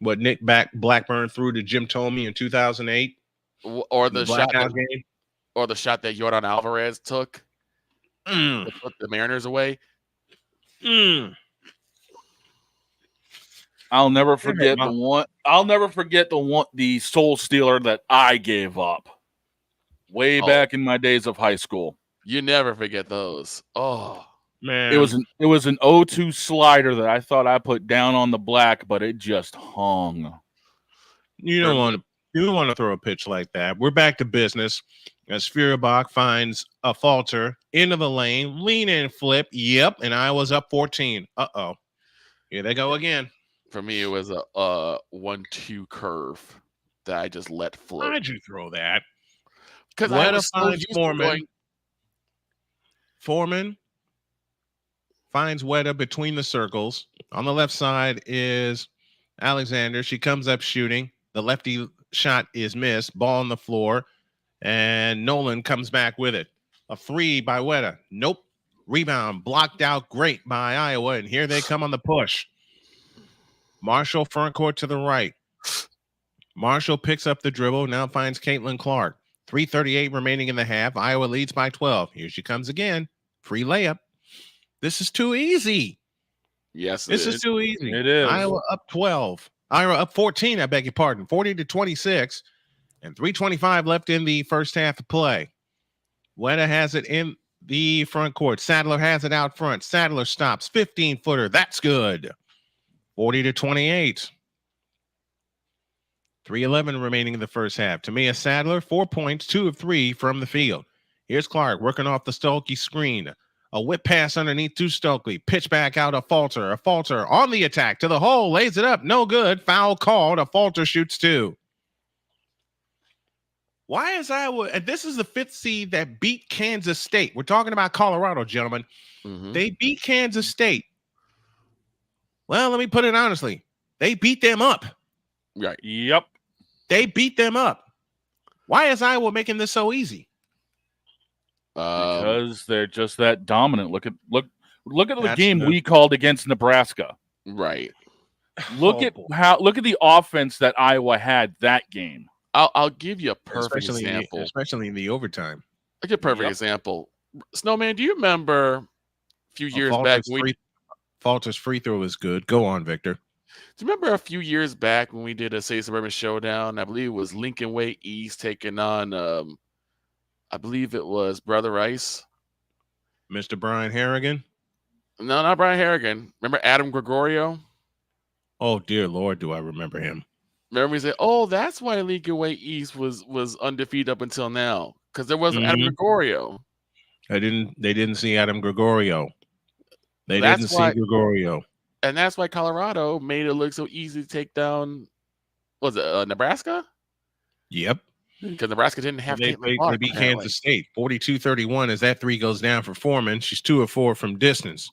what Nick Blackburn threw to Jim Thome in 2008, or the shot game, or the shot that Yordan Alvarez took to put the Mariners away. I'll never forget the soul stealer that I gave up way back in my days of high school. You never forget those. Oh man, it was an 0-2 slider that I thought I put down on the black, but it just hung. You don't want to throw a pitch like that. We're back to business as Feuerbach finds a falter into the lane, lean in, flip. Yep, and I was up 14. Here they go again. For me, it was a 1-2 curve that I just let float. Why'd you throw that? Because I was so used to going. Foreman finds Weta between the circles. On the left side is Alexander. She comes up shooting. The lefty shot is missed. Ball on the floor. And Nolan comes back with it. A 3 by Weta. Nope. Rebound blocked out great by Iowa. And here they come on the push. Marshall front court to the right. Marshall picks up the dribble, now finds Caitlin Clark. 3:38 remaining in the half. Iowa leads by 12. Here she comes again. Free layup. This is too easy. Yes, this is too easy. It is. Iowa up 12. Iowa up 14, I beg your pardon. 40-26. And 3:25 left in the first half of play. Weta has it in the front court. Sadler has it out front. Sadler stops. 15-footer. That's good. 40-28. 3:11 remaining in the first half. Tamia Sadler, 4 points, 2 of 3 from the field. Here's Clark working off the Stolke screen. A whip pass underneath to Stokely. Pitch back out, a falter on the attack to the hole, lays it up, no good. Foul called. A falter shoots 2. Why is Iowa? And this is the 5th seed that beat Kansas State. We're talking about Colorado, gentlemen. They beat Kansas State. Well, let me put it honestly. They beat them up. Right. Yep. They beat them up. Why is Iowa making this so easy? Because they're just that dominant. Look at the game the- we called against Nebraska. Right. Look at the offense that Iowa had that game. I'll give you a perfect example. Especially in the overtime. I'll give a perfect example. Snowman, do you remember a few years back? Falter's free throw is good. Go on, Victor. Do you remember a few years back when we did a Say Suburban Showdown? I believe it was Lincoln Way East taking on, I believe it was Brother Rice. Mr. Brian Harrigan? No, not Brian Harrigan. Remember Adam Gregorio? Oh, dear Lord, do I remember him. Remember we said, oh, that's why Lincoln Way East was undefeated up until now, because there wasn't Adam Gregorio. They didn't see Adam Gregorio. They didn't see Gregorio. And that's why Colorado made it look so easy to take down, was it Nebraska? Yep. Because Nebraska didn't have They beat Kansas State 42-31 as that 3 goes down for Foreman. She's 2 of 4 from distance.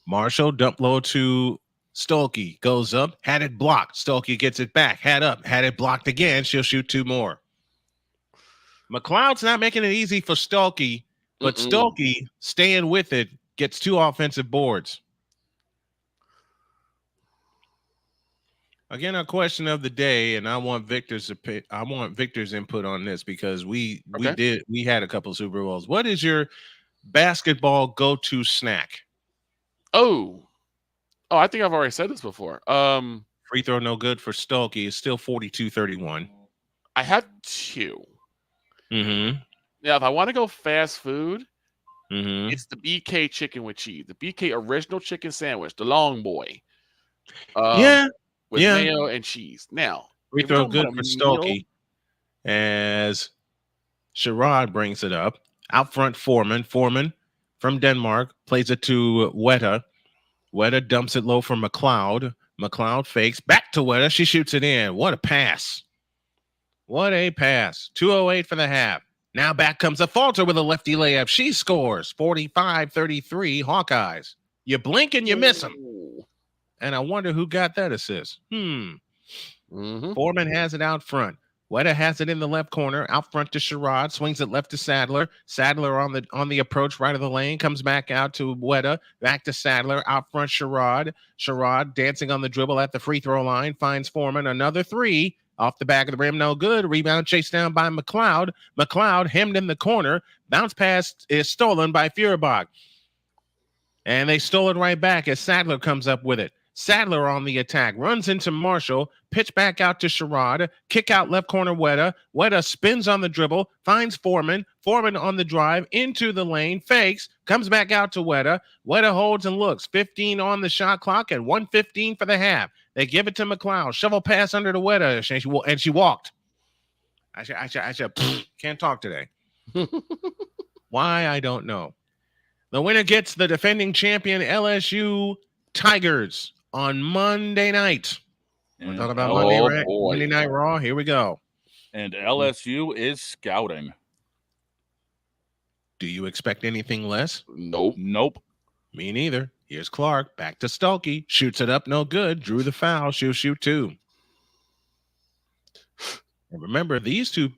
Marshall dump low to Stolke, goes up, had it blocked. Stolke gets it back, had it blocked again. She'll shoot 2 more. McLeod's not making it easy for Stolke, but Stolke staying with it gets 2 offensive boards. Again, a question of the day, and I want Victor's input on this because we had a couple of Super Bowls. What is your basketball go-to snack? Oh, I think I've already said this before. Free throw no good for Stolke. It's still 42-31. I have 2. Mm-hmm. Now, if I want to go fast food, Mm-hmm. it's the BK chicken with cheese, the BK original chicken sandwich, the long boy. With mayo and cheese. Now, free throw good for Stolke as Sherrod brings it up. Out front, Foreman from Denmark plays it to Weta. Weta dumps it low for McLeod. McLeod fakes back to Weta. She shoots it in. What a pass. 2:08 for the half. Now back comes a Falter with a lefty layup. She scores 45-33 Hawkeyes. You blink and you miss them. And I wonder who got that assist. Foreman has it out front. Weta has it in the left corner, out front to Sherrod, swings it left to Sadler. Sadler on the approach right of the lane, comes back out to Weta, back to Sadler, out front Sherrod. Sherrod dancing on the dribble at the free throw line, finds Foreman, another 3. Off the back of the rim, no good. Rebound chased down by McLeod. McLeod hemmed in the corner. Bounce pass is stolen by Feuerbach. And they stole it right back as Sadler comes up with it. Sadler on the attack, runs into Marshall, pitch back out to Sherrod, kick out left corner Weta. Weta spins on the dribble, finds Foreman. Foreman on the drive, into the lane, fakes, comes back out to Weta. Weta holds and looks. 15 on the shot clock and 1:15 for the half. They give it to McLeod. Shovel pass under to Weta, and she walked. I can't talk today. Why, I don't know. The winner gets the defending champion LSU Tigers on Monday night. We're talking about Monday Night Raw. Here we go. And LSU is scouting. Do you expect anything less? Nope. Me neither. Here's Clark. Back to Stolke. Shoots it up. No good. Drew the foul. She'll shoot 2. And remember, these two,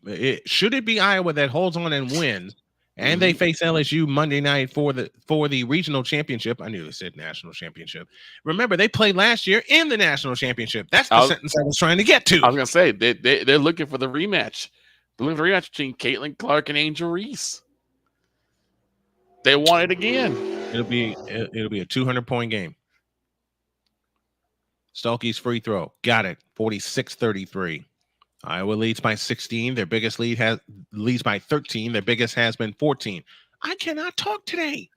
should it be Iowa that holds on and wins, and they face LSU Monday night for the regional championship. I knew they said national championship. Remember, they played last year in the national championship. That's the sentence I was trying to get to. I was going to say, they're looking for the rematch. They're looking for the rematch between Caitlin Clark and Angel Reese. They want it again. It'll be a 200-point game. Stolke's free throw. Got it. 46-33. Iowa leads by 16. Their biggest leads by 13. Their biggest has been 14. I cannot talk today.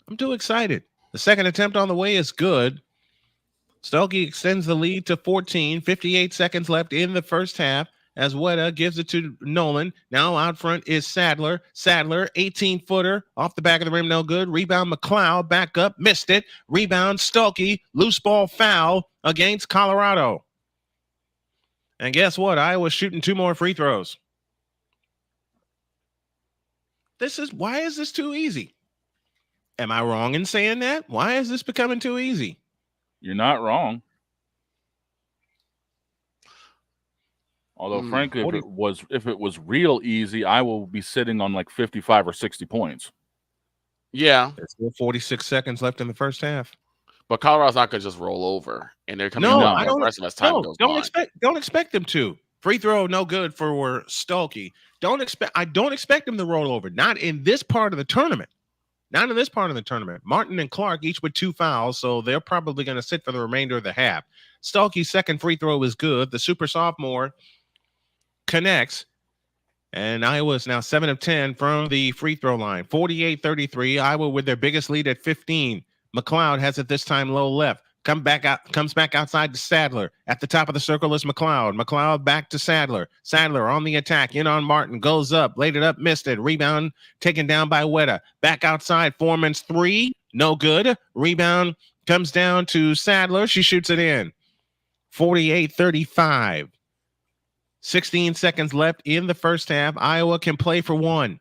I'm too excited. The second attempt on the way is good. Stolke extends the lead to 14. 58 seconds left in the first half as Weta gives it to Nolan. Now out front is Sadler. Sadler, 18-footer off the back of the rim, no good. Rebound McLeod, back up, missed it. Rebound Stulkey, loose ball foul against Colorado. And guess what? Iowa's shooting 2 more free throws. Why is this too easy? Am I wrong in saying that? Why is this becoming too easy? You're not wrong. Although, frankly, if it was real easy, I will be sitting on like 55 or 60 points. Yeah. There's still 46 seconds left in the first half. But Colorado's not going to just roll over. And they're coming I don't, aggressive as time goes don't on. Don't expect them to. Free throw, no good for Stulkey. I don't expect them to roll over. Not in this part of the tournament. Martin and Clark each with 2 fouls, so they're probably going to sit for the remainder of the half. Stulkey's second free throw is good. The super sophomore connects, and Iowa is now 7 of 10 from the free throw line. 48-33. Iowa with their biggest lead at 15. McLeod has it this time low left. Comes back outside to Sadler. At the top of the circle is McLeod. McLeod back to Sadler. Sadler on the attack. In on Martin. Goes up. Laid it up. Missed it. Rebound taken down by Weta. Back outside. Foreman's 3. No good. Rebound comes down to Sadler. She shoots it in. 48-35. 16 seconds left in the first half. Iowa can play for 1.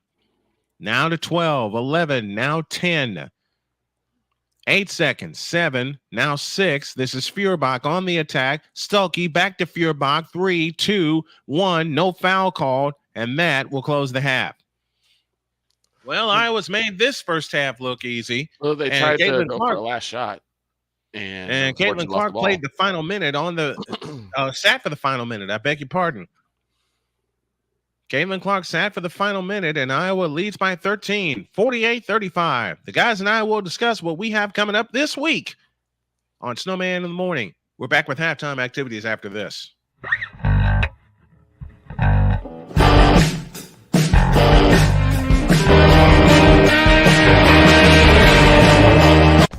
Now to 12. 11. Now 10. 8 seconds, 7, now 6. This is Feuerbach on the attack. Stulkey back to Feuerbach. 3, 2, 1. No foul called, and that will close the half. Well, Iowa's made this first half look easy. Well, they tried to go for the last shot. And Caitlin Clark played the final minute on the sat for the final minute. I beg your pardon. Caitlin Clark sat for the final minute, and Iowa leads by 13, 48-35. The guys and I will discuss what we have coming up this week on Snowman in the Morning. We're back with halftime activities after this.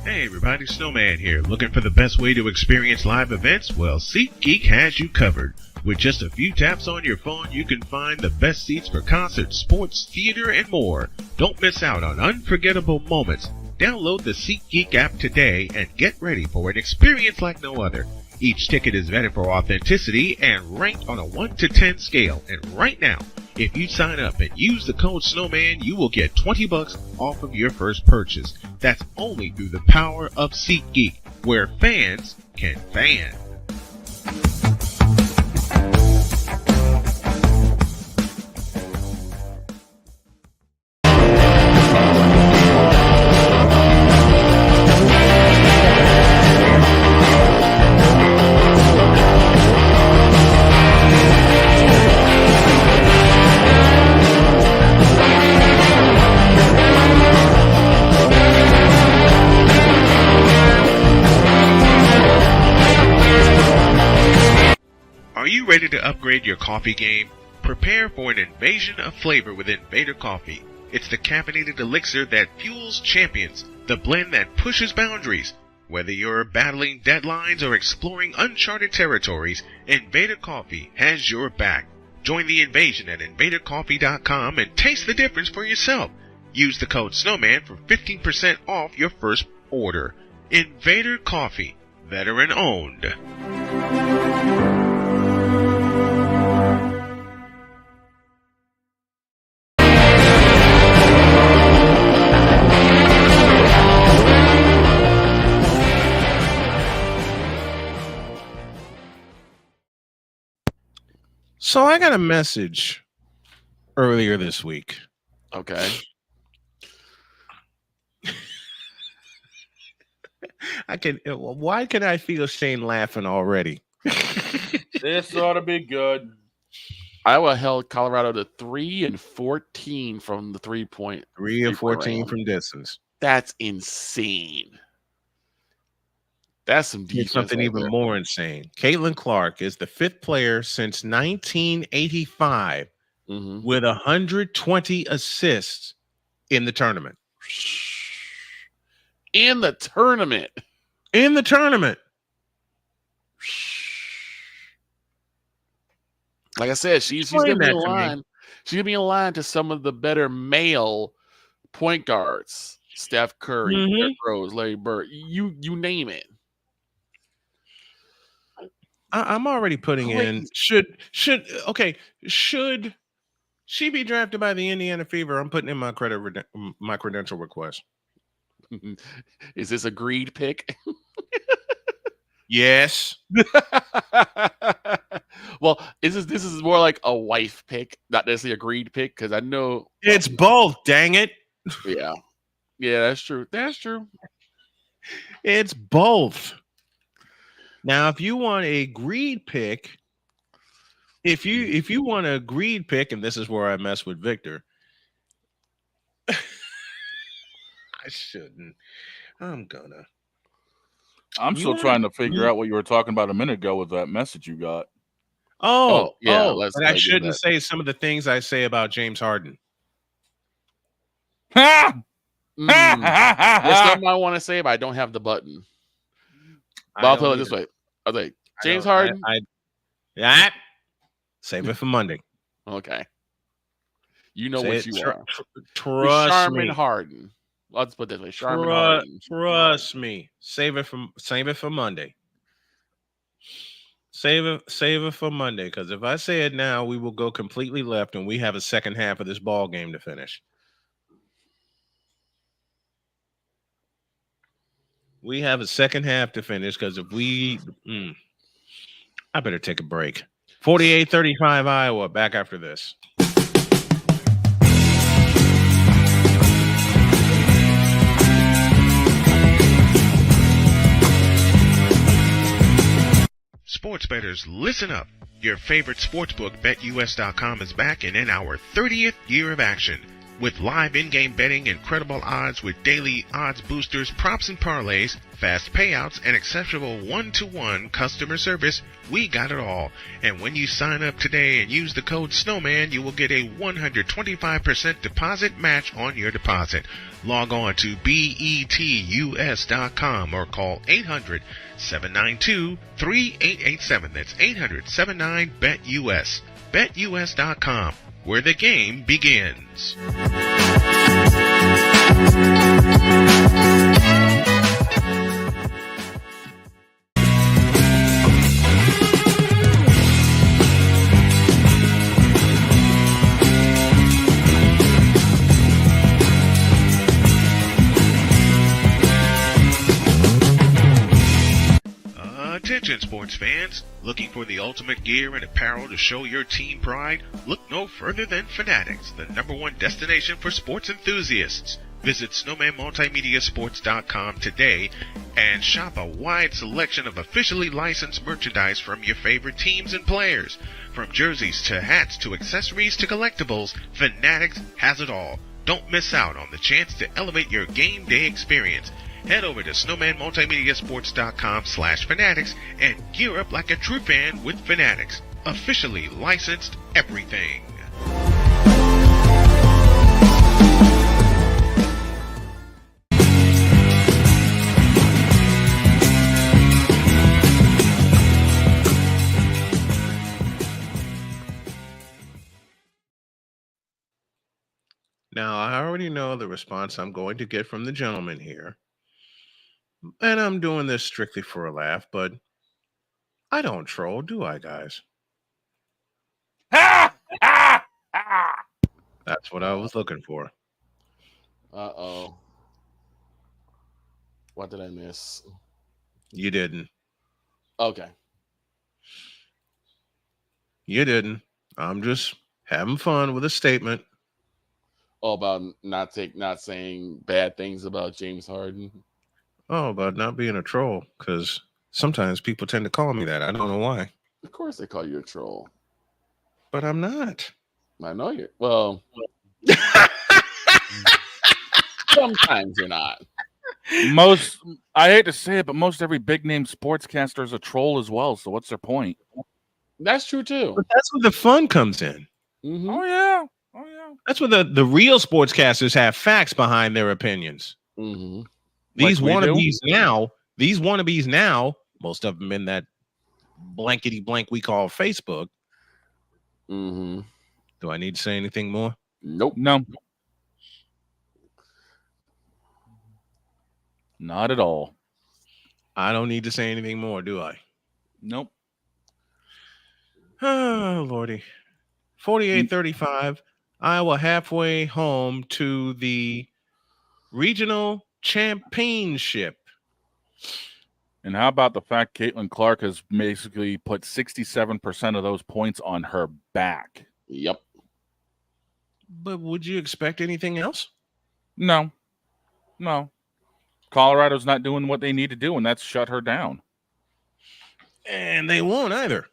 Hey everybody, Snowman here. Looking for the best way to experience live events? Well, SeatGeek has you covered. With just a few taps on your phone, you can find the best seats for concerts, sports, theater, and more. Don't miss out on unforgettable moments. Download the SeatGeek app today and get ready for an experience like no other. Each ticket is vetted for authenticity and ranked on a 1 to 10 scale. And right now, if you sign up and use the code Snowman, you will get $20 off of your first purchase. That's only through the power of SeatGeek, where fans can fan. Ready to upgrade your coffee game? Prepare for an invasion of flavor with Invader Coffee. It's the caffeinated elixir that fuels champions, the blend that pushes boundaries. Whether you're battling deadlines or exploring uncharted territories, Invader Coffee has your back. Join the invasion at invadercoffee.com and taste the difference for yourself. Use the code Snowman for 15% off your first order. Invader Coffee, veteran owned. So I got a message earlier this week. Okay. Why can I feel Shane laughing already? This ought to be good. Iowa held Colorado to 3 and 14 from the 3-point. 3 and 14 from distance. That's insane. That's some defense. Something even more insane. Caitlin Clark is the 5th player since 1985 with 120 assists in the tournament. In the tournament. Like I said, she's Explain gonna be that in to me. line. She's gonna be in line to some of the better male point guards: Steph Curry, Derrick Rose, Larry Bird. You name it. I'm already putting in. Should she be drafted by the Indiana Fever? I'm putting in my credential request. Is this a greed pick? Yes. Well, this is more like a wife pick, not necessarily a greed pick, because I know it's both. Dang it. Yeah, that's true. That's true. It's both. Now, if you want a greed pick, if you want a greed pick, and this is where I mess with Victor. I shouldn't. I'm still trying to figure out what you were talking about a minute ago with that message you got. But I shouldn't say some of the things I say about James Harden. There's something I want to say, but I don't have the button. But I'll put it this way. I was like, James Harden. Save it for Monday. Okay. You know what you are. Trust Charmin me. Harden. Let's put it this way. Charmin Harden. Trust me. Save it for Monday. Save it for Monday, because if I say it now, we will go completely left, and we have a second half of this ball game to finish. We have a second half to finish, because if we, I better take a break. 48-35 Iowa. Back after this. Sports bettors, listen up. Your favorite sportsbook, BetUS.com, is back and in our 30th year of action. With live in-game betting, incredible odds with daily odds boosters, props and parlays, fast payouts, and exceptional one-to-one customer service, we got it all. And when you sign up today and use the code Snowman, you will get a 125% deposit match on your deposit. Log on to betus.com or call 800-792-3887. That's 800-79-BET-US. BetUS.com, where the game begins. Attention sports fans, looking for the ultimate gear and apparel to show your team pride? Look no further than Fanatics, the #1 destination for sports enthusiasts. Visit snowmanmultimediasports.com today and shop a wide selection of officially licensed merchandise from your favorite teams and players. From jerseys to hats to accessories to collectibles, Fanatics has it all. Don't miss out on the chance to elevate your game day experience. Head over to snowmanmultimediasports.com/fanatics and gear up like a true fan with Fanatics. Officially licensed everything. Now, I already know the response I'm going to get from the gentleman here. And I'm doing this strictly for a laugh, but I don't troll, do I, guys? That's what I was looking for. Uh-oh. What did I miss? You didn't. Okay. You didn't. I'm just having fun with a statement. Oh, about not saying bad things about James Harden. Oh, about not being a troll, because sometimes people tend to call me that. I don't know why. Of course they call you a troll. But I'm not. I know you're. Well, sometimes you're not. I hate to say it, but most every big name sportscaster is a troll as well. So what's their point? That's true too. But that's where the fun comes in. Mm-hmm. Oh yeah. That's where the real sportscasters have facts behind their opinions. Mm-hmm. These wannabes now, most of them in that blankety blank we call Facebook, Mm-hmm. Do I need to say anything more? Nope. No. Not at all. I don't need to say anything more, do I? Nope. Oh, Lordy. 48-35. Iowa halfway home to the regional championship. And how about the fact Caitlin Clark has basically put 67% of those points on her back? Yep. But would you expect anything else? No. Colorado's not doing what they need to do, and that's shut her down. And they won't either.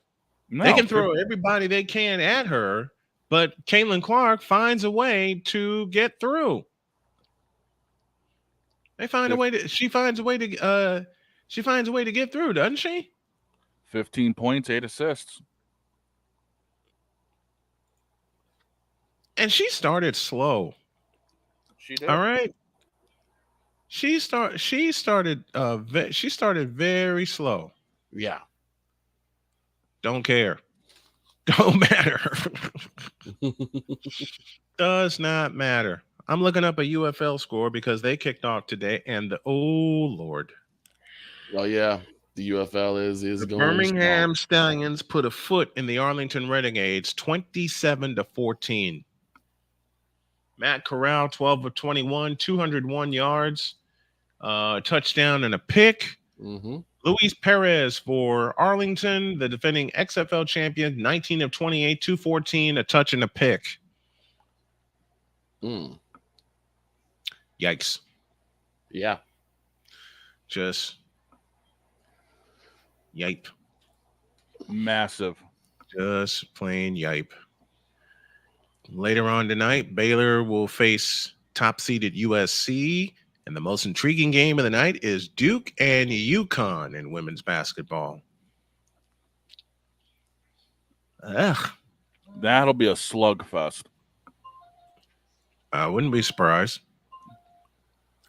No, they can throw everybody they can at her, but Caitlin Clark finds a way to get through. She finds a way to get through, doesn't she? 15 points, 8 assists. And she started slow. She did. All right. She started very slow. Yeah. Don't care. Don't matter. Does not matter. I'm looking up a UFL score because they kicked off today, and oh Lord. Well, yeah, the UFL is The going Birmingham strong. Stallions put a foot in the Arlington Renegades, 27-14. Matt Corral, 12 of 21, 201 yards, touchdown and a pick. Mm-hmm. Luis Perez for Arlington, the defending XFL champion, 19 of 28, 214, a touch and a pick. Yikes. Yeah. Just yipe. Massive. Just plain yipe. Later on tonight, Baylor will face top-seeded USC, and the most intriguing game of the night is Duke and UConn in women's basketball. Ugh. That'll be a slugfest. I wouldn't be surprised.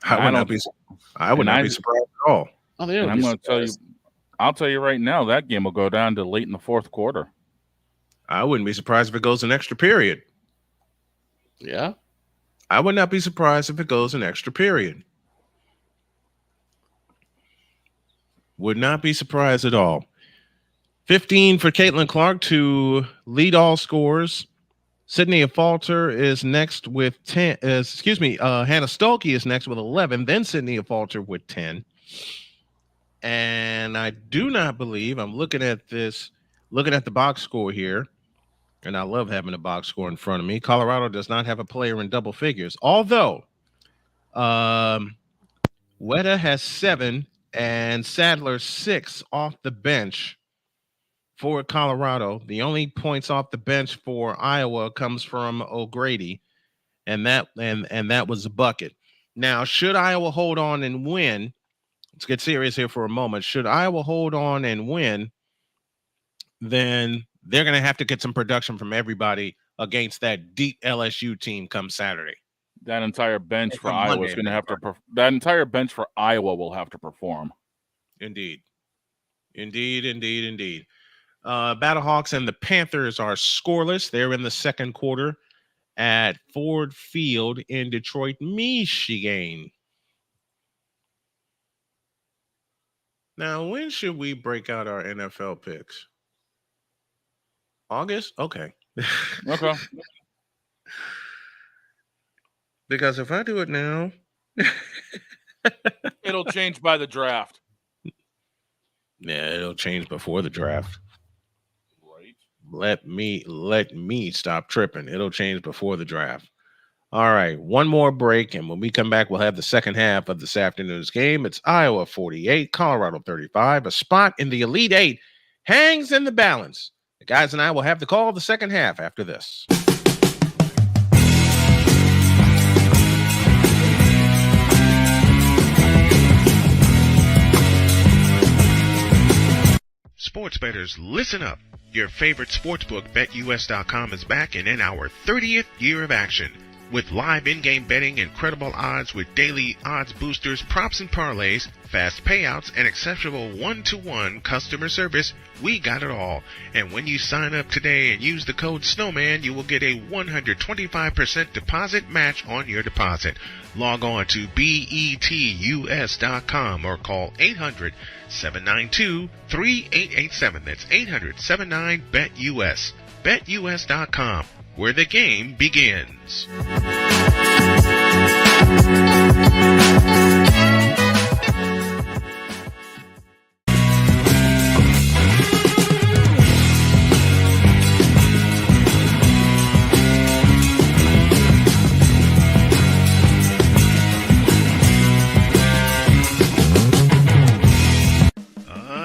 I would not be surprised at all. Oh, and I'm going to tell you, I'll tell you right now, that game will go down to late in the fourth quarter. I wouldn't be surprised if it goes an extra period. Yeah. I would not be surprised if it goes an extra period. Would not be surprised at all. 15 for Caitlin Clark to lead all scores. Sydney Falter is next with 10. Hannah Stolke is next with 11. Then Sydney Falter with 10. And I do not believe, I'm looking at the box score here, and I love having a box score in front of me. Colorado does not have a player in double figures, although Weta has 7 and Sadler 6 off the bench for Colorado. The only points off the bench for Iowa comes from O'Grady, and that was a bucket. Now, should Iowa hold on and win? Let's get serious here for a moment. Should Iowa hold on and win, then they're going to have to get some production from everybody against that deep LSU team come Saturday. That entire bench for Iowa is going to have to. That entire bench for Iowa will have to perform. Indeed. Battlehawks and the Panthers are scoreless. They're in the second quarter at Ford Field in Detroit, Michigan. Now, when should we break out our NFL picks? August? Okay. Okay. Because if I do it now, It'll change by the draft. yeah, it'll change before the draft. Right. Let me stop tripping. It'll change before the draft. All right, one more break, and when we come back, we'll have the second half of this afternoon's game. It's Iowa 48, Colorado 35. A spot in the Elite Eight hangs in the balance. The guys and I will have the call of the second half after this. Sports bettors, listen up. Your favorite sportsbook, BetUS.com, is back and in our 30th year of action. With live in-game betting, incredible odds with daily odds boosters, props and parlays, fast payouts, and exceptional one-to-one customer service, we got it all. And when you sign up today and use the code Snowman, you will get a 125% deposit match on your deposit. Log on to betus.com or call 800-792-3887. That's 800-79-BET-US. BetUS.com, where the game begins.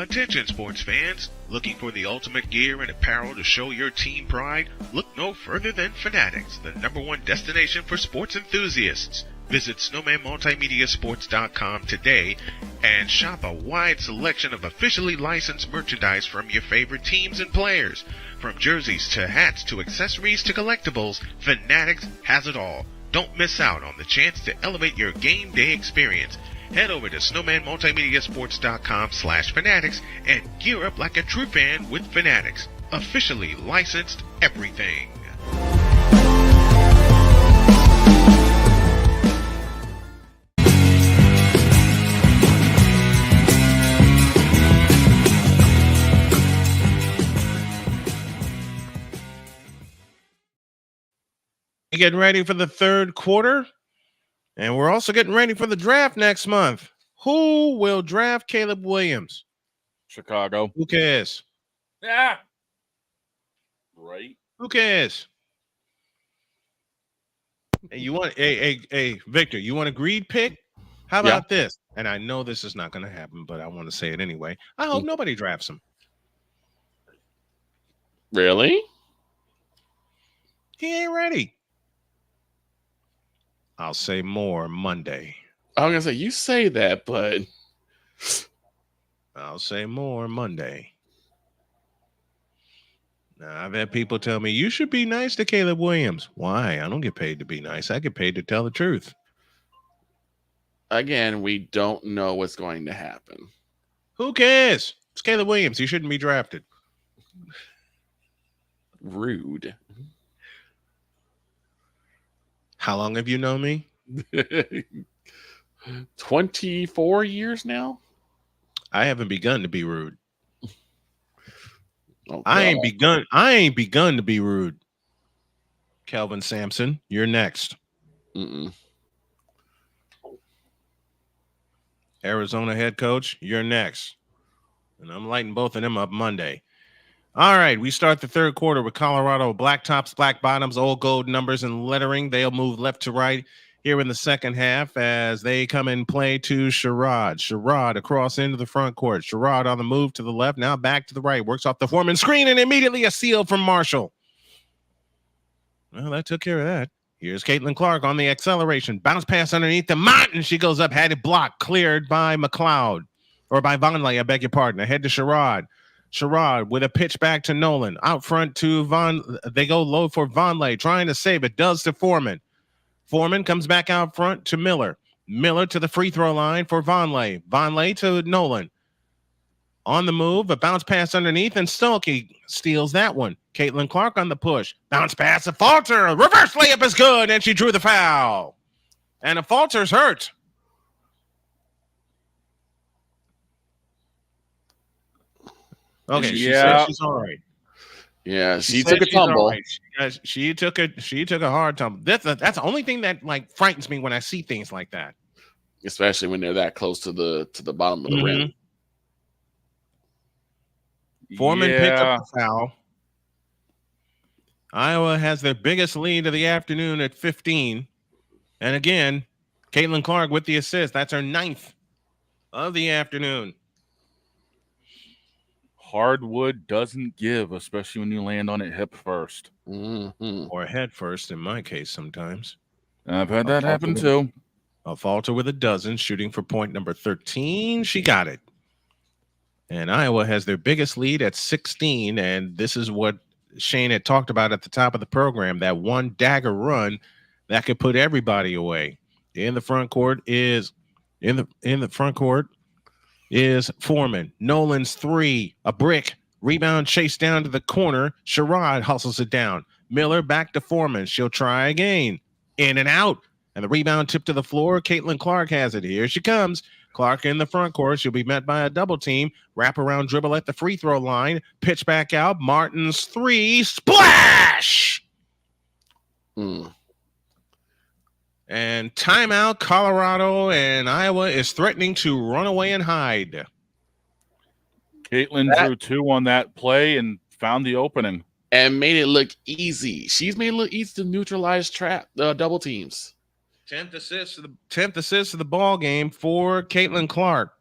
Attention sports fans, looking for the ultimate gear and apparel to show your team pride? Look no further than Fanatics, the #1 destination for sports enthusiasts. Visit snowmanmultimediasports.com today and shop a wide selection of officially licensed merchandise from your favorite teams and players. From jerseys to hats to accessories to collectibles, Fanatics has it all. Don't miss out on the chance to elevate your game day experience. Head over to snowmanmultimediasports.com/fanatics and gear up like a true fan with Fanatics. Officially licensed everything. Getting ready for the third quarter. And we're also getting ready for the draft next month. Who will draft Caleb Williams? Chicago. Who cares? Yeah. Right. Who cares? Hey, you want Victor, you want a greed pick? How about this? And I know this is not going to happen, but I want to say it anyway. I hope nobody drafts him. Really? He ain't ready. I'll say more Monday. I was gonna say you say that, but I'll say more Monday. Now, I've had people tell me you should be nice to Caleb Williams. Why? I don't get paid to be nice. I get paid to tell the truth. Again, we don't know what's going to happen. Who cares? It's Caleb Williams. He shouldn't be drafted. Rude. How long have you known me? 24 years now. I haven't begun to be rude. Oh, I ain't begun to be rude. Kelvin Sampson, you're next. Arizona head coach, you're next. And I'm lighting both of them up Monday. All right, we start the third quarter with Colorado black tops, black bottoms, old gold numbers and lettering. They'll move left to right here in the second half as they come and play to Sherrod. Sherrod across into the front court. Sherrod on the move to the left, now back to the right. Works off the Foreman screen and immediately a steal from Marshall. Well, that took care of that. Here's Caitlin Clark on the acceleration. Bounce pass underneath the mountain. She goes up, had it blocked, cleared by McLeod. Or by Vonleh, I beg your pardon. Ahead to Sherrod. Sherrod with a pitch back to Nolan. Out front to they go low for Vonleh, trying to save it. Does to Foreman. Foreman comes back out front to Miller. Miller to the free throw line for Vonleh. Vonleh to Nolan. On the move, a bounce pass underneath, and Stolke steals that one. Caitlin Clark on the push. Bounce pass, a falter. Reverse layup is good, and she drew the foul. And a falter's hurt. Okay, she said she's all right. Yeah, she took a tumble. Right. She took a hard tumble. That's the only thing that like frightens me when I see things like that. Especially when they're that close to the bottom of the rim. Foreman picked up the foul. Iowa has their biggest lead of the afternoon at 15. And again, Caitlin Clark with the assist. That's her 9th of the afternoon. Hardwood doesn't give, especially when you land on it hip first. Or head first, in my case, sometimes. I've had that happen too. A falter with a dozen, shooting for point number 13. She got it. And Iowa has their biggest lead at 16. And this is what Shane had talked about at the top of the program, that one dagger run that could put everybody away. In the front court is Foreman. Nolan's three, a brick. Rebound chased down to the corner. Sherrod hustles it down. Miller back to Foreman. She'll try again. In and out. And the rebound tipped to the floor. Caitlin Clark has it. Here she comes. Clark in the front court. She'll be met by a double team. Wrap around dribble at the free throw line. Pitch back out. Martin's three. Splash! And timeout. Colorado and Iowa is threatening to run away and hide. Caitlin drew 2 on that play and found the opening. And made it look easy. She's made it look easy to neutralize double teams. 10th assist of the ball game for Caitlin Clark.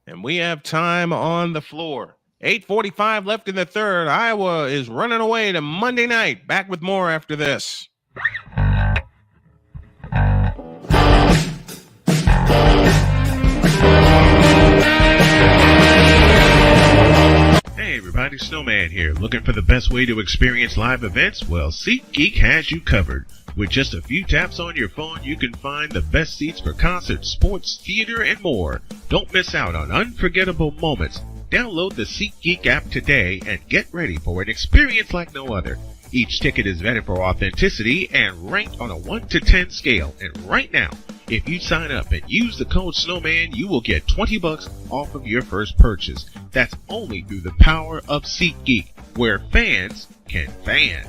And we have time on the floor. 8:45 left in the third. Iowa is running away to Monday night. Back with more after this. Hey everybody, Snowman here. Looking for the best way to experience live events? Well, SeatGeek has you covered. With just a few taps on your phone, you can find the best seats for concerts, sports, theater, and more. Don't miss out on unforgettable moments. Download the SeatGeek app today and get ready for an experience like no other. Each ticket is vetted for authenticity and ranked on a 1 to 10 scale. And right now, if you sign up and use the code Snowman, you will get $20 off of your first purchase. That's only through the power of SeatGeek, where fans can fan.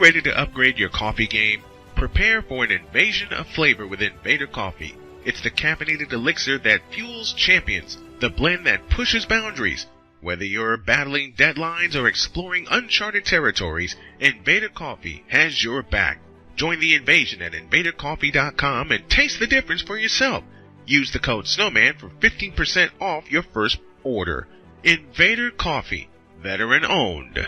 Ready to upgrade your coffee game? Prepare for an invasion of flavor with Invader Coffee. It's the caffeinated elixir that fuels champions, the blend that pushes boundaries. Whether you're battling deadlines or exploring uncharted territories, Invader Coffee has your back. Join the invasion at invadercoffee.com and taste the difference for yourself. Use the code Snowman for 15% off your first order. Invader Coffee, veteran owned.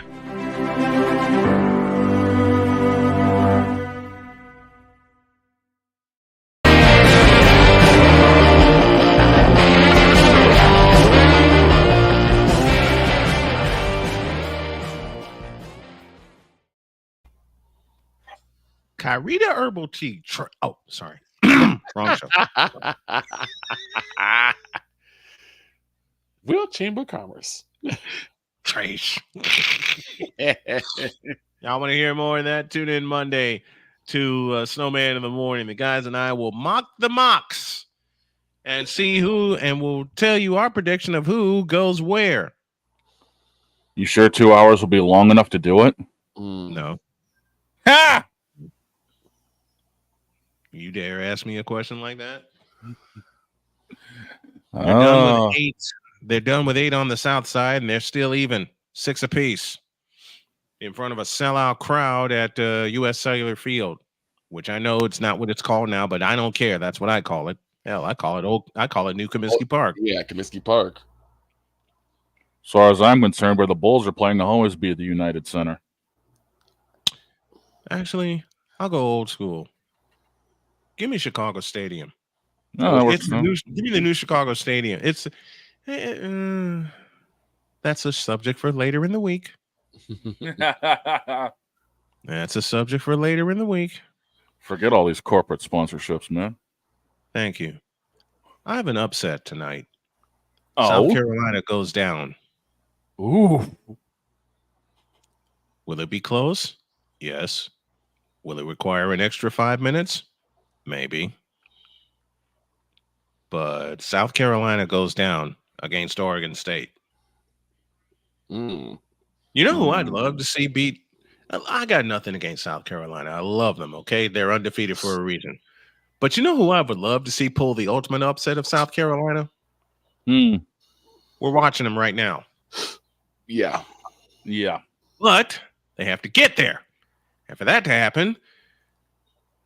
Kyrita Herbal Tea. Oh, sorry. Wrong show. Will Chamber of Commerce. Trace. Y'all want to hear more of that? Tune in Monday to Snowman in the Morning. The guys and I will mock the mocks and see who, and we'll tell you our prediction of who goes where. You sure 2 hours will be long enough to do it? No. Ha! You dare ask me a question like that? They're done with 8 on the south side, and they're still even 6 apiece in front of a sellout crowd at U.S. Cellular Field, which I know it's not what it's called now, but I don't care. That's what I call it. Hell, I call it New Comiskey Park. Yeah, Comiskey Park. As far as I'm concerned, where the Bulls are playing, they'll always be at the United Center. Actually, I'll go old school. Give me Chicago Stadium. No, give me the new Chicago Stadium. It's that's a subject for later in the week. That's a subject for later in the week. Forget all these corporate sponsorships, man. Thank you. I have an upset tonight. Oh. South Carolina goes down. Ooh. Will it be close? Yes. Will it require an extra 5 minutes? Maybe. But South Carolina goes down against Oregon State. You know who I'd love to see beat? I got nothing against South Carolina. I love them, okay? They're undefeated for a reason. But you know who I would love to see pull the ultimate upset of South Carolina? We're watching them right now. Yeah. Yeah. But They have to get there. And for that to happen,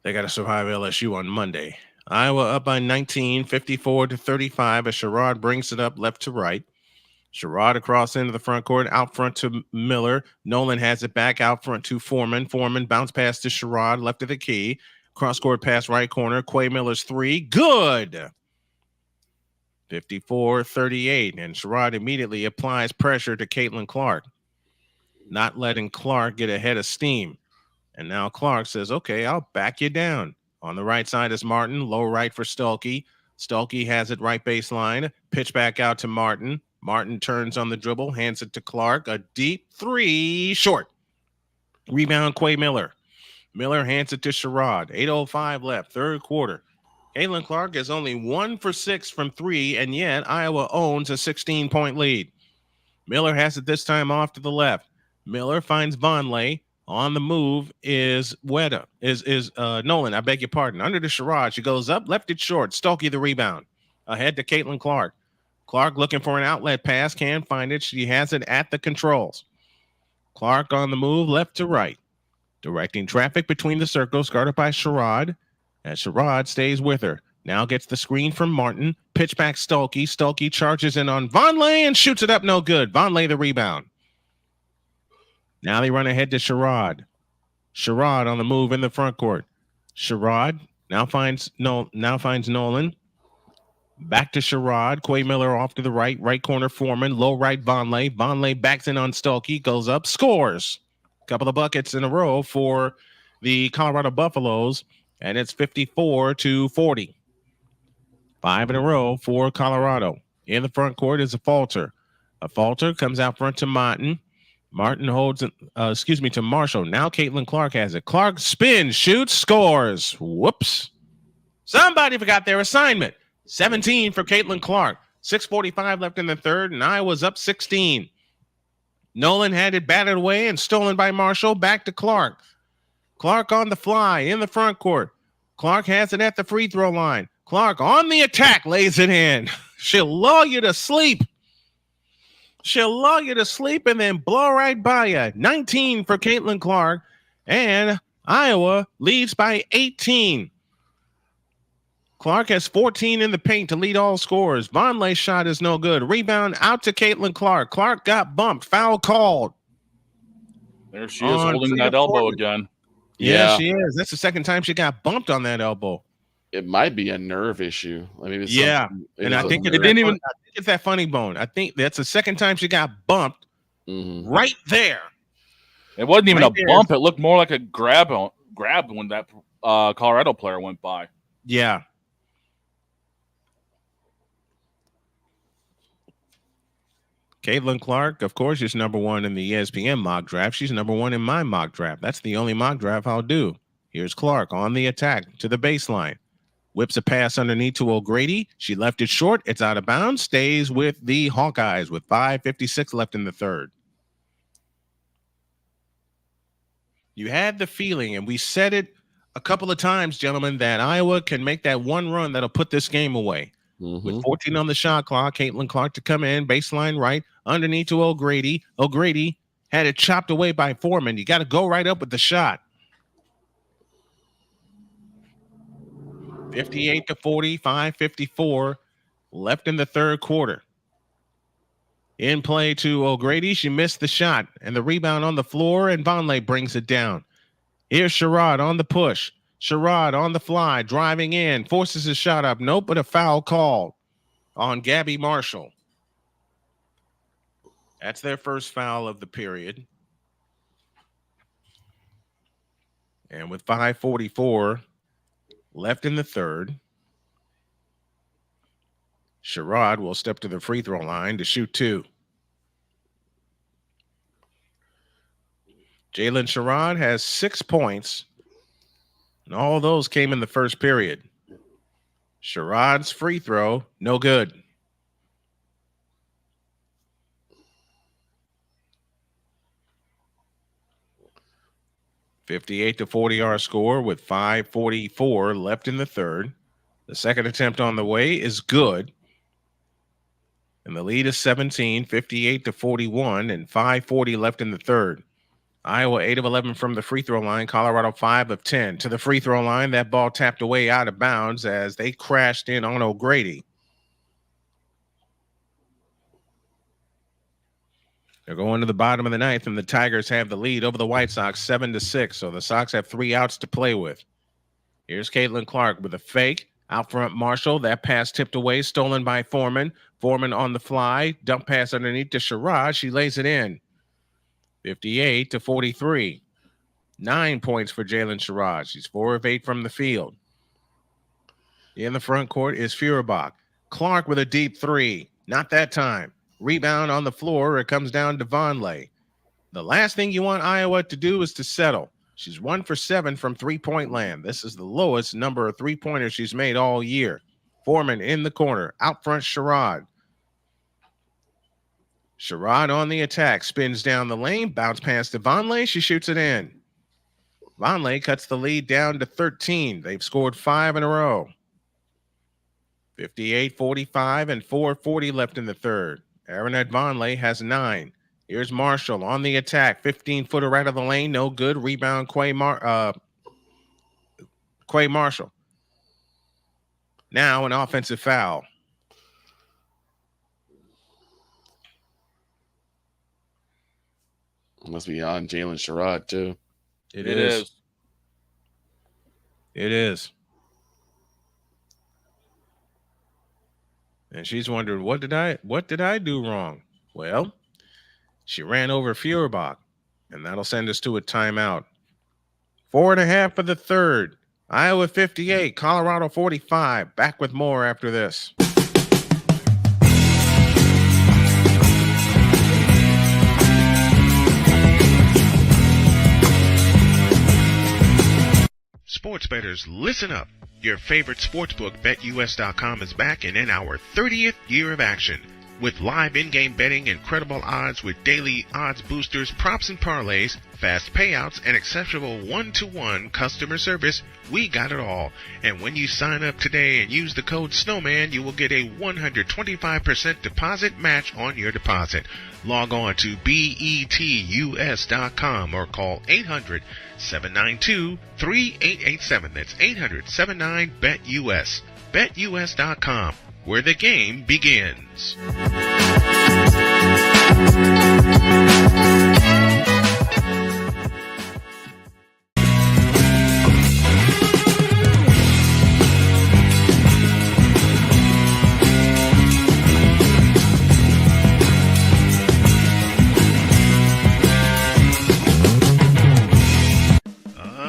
they got to survive LSU on Monday. Iowa up by 19, 54-35 as Sherrod brings it up left to right. Sherrod across into the front court, out front to Miller. Nolan has it back out front to Foreman. Foreman bounce pass to Sherrod, left of the key. Cross court pass right corner. Quay Miller's three. Good. 54-38. And Sherrod immediately applies pressure to Caitlin Clark, not letting Clark get ahead of steam. And now Clark says, okay, I'll back you down. On the right side is Martin. Low right for Stuelke. Stuelke has it right baseline. Pitch back out to Martin. Martin turns on the dribble, hands it to Clark. A deep three, short. Rebound, Quay Miller. Miller hands it to Sherrod. 8:05 left, third quarter. Caitlin Clark is only 1 for 6 from three, and yet Iowa owns a 16-point lead. Miller has it this time off to the left. Miller finds Vonleh. On the move is Nolan. I beg your pardon. Under the Sherrod, she goes up, left it short. Stuelke the rebound. Ahead to Caitlin Clark. Clark looking for an outlet pass, can't find it. She has it at the controls. Clark on the move, left to right. Directing traffic between the circles, guarded by Sherrod. As Sherrod stays with her. Now gets the screen from Martin. Pitch back Stuelke. Stuelke charges in on Vonleh and shoots it up, no good. Vonleh the rebound. Now they run ahead to Sherrod. Sherrod on the move in the front court. Sherrod now finds Nolan. Back to Sherrod. Quay Miller off to the right. Right corner Foreman. Low right Vonleh. Vonleh backs in on Stuelke. Goes up. Scores. Couple of buckets in a row for the Colorado Buffaloes. And it's 54-40. 5 in a row for Colorado. In the front court is a falter. A falter comes out front to Martin. Martin holds to Marshall. Now Caitlin Clark has it. Clark spins, shoots, scores. Whoops. Somebody forgot their assignment. 17 for Caitlin Clark. 6:45 left in the third, and Iowa's up 16. Nolan had it batted away and stolen by Marshall. Back to Clark. Clark on the fly in the front court. Clark has it at the free throw line. Clark on the attack, lays it in. She'll lull you to sleep. She'll lull you to sleep and then blow right by you. 19 for Caitlin Clark, and Iowa leads by 18. Clark has 14 in the paint to lead all scorers. Vonleh's shot is no good. Rebound out to Caitlin Clark. Clark got bumped. Foul called. There she is, holding that elbow again. Yeah, she is. That's the second time she got bumped on that elbow. It might be a nerve issue. I mean, and I think it's that funny bone. I think that's the second time she got bumped. Right there. It wasn't even a bump. It looked more like a grab when that Colorado player went by. Yeah. Caitlin Clark, of course, is number 1 in the ESPN mock draft. She's number 1 in my mock draft. That's the only mock draft I'll do. Here's Clark on the attack to the baseline. Whips a pass underneath to O'Grady. She left it short. It's out of bounds. Stays with the Hawkeyes with 5:56 left in the third. You had the feeling, and we said it a couple of times, gentlemen, that Iowa can make that one run that'll put this game away. With 14 on the shot clock, Caitlin Clark to come in, baseline right, underneath to O'Grady. O'Grady had it chopped away by Foreman. You got to go right up with the shot. 58-40, 5:54 left in the third quarter. In play to O'Grady. She missed the shot, and the rebound on the floor, and Vonleh brings it down. Here's Sherrod on the push. Sherrod on the fly, driving in, forces his shot up. Nope, but a foul called on Gabby Marshall. That's their first foul of the period. And with 5:44 left in the third, Sherrod will step to the free throw line to shoot 2. Jalen Sherrod has 6 points, and all those came in the first period. Sherrod's free throw, no good. $58-40 our score with 5:44 left in the third. The second attempt on the way is good. And the lead is 17, 58-41, and 5:40 left in the third. Iowa 8 of 11 from the free throw line. Colorado 5 of 10 to the free throw line. That ball tapped away out of bounds as they crashed in on O'Grady. They're going to the bottom of the ninth, and the Tigers have the lead over the White Sox 7-6. So the Sox have 3 outs to play with. Here's Caitlin Clark with a fake. Out front, Marshall. That pass tipped away, stolen by Foreman. Foreman on the fly. Dump pass underneath to Sherrod. She lays it in. 58-43. 9 points for Jalen Sherrod. She's 4 of 8 from the field. In the front court is Feuerbach. Clark with a deep 3. Not that time. Rebound on the floor. It comes down to Vonleh. The last thing you want Iowa to do is to settle. She's 1 for 7 from three-point land. This is the lowest number of three-pointers she's made all year. Foreman in the corner. Out front, Sherrod. Sherrod on the attack. Spins down the lane. Bounce pass to Vonleh. She shoots it in. Vonleh cuts the lead down to 13. They've scored 5 in a row. 58-45 and 4:40 left in the third. Aronette Vonleh has 9. Here's Marshall on the attack. 15-footer right of the lane. No good. Rebound, Quay Marshall. Now an offensive foul. Must be on Jalen Sherrod, too. It is. It is. And she's wondering, what did I do wrong? Well, she ran over Feuerbach, and that'll send us to a timeout. 4.5 for the third. Iowa 58, Colorado 45. Back with more after this. Sports bettors, listen up. Your favorite sportsbook, BetUS.com, is back and in our 30th year of action. With live in-game betting, incredible odds with daily odds boosters, props and parlays, fast payouts, and exceptional one-to-one customer service, we got it all. And when you sign up today and use the code Snowman, you will get a 125% deposit match on your deposit. Log on to betus.com or call 800-792-3887. That's 800-79-BET-US. BetUS.com, where the game begins.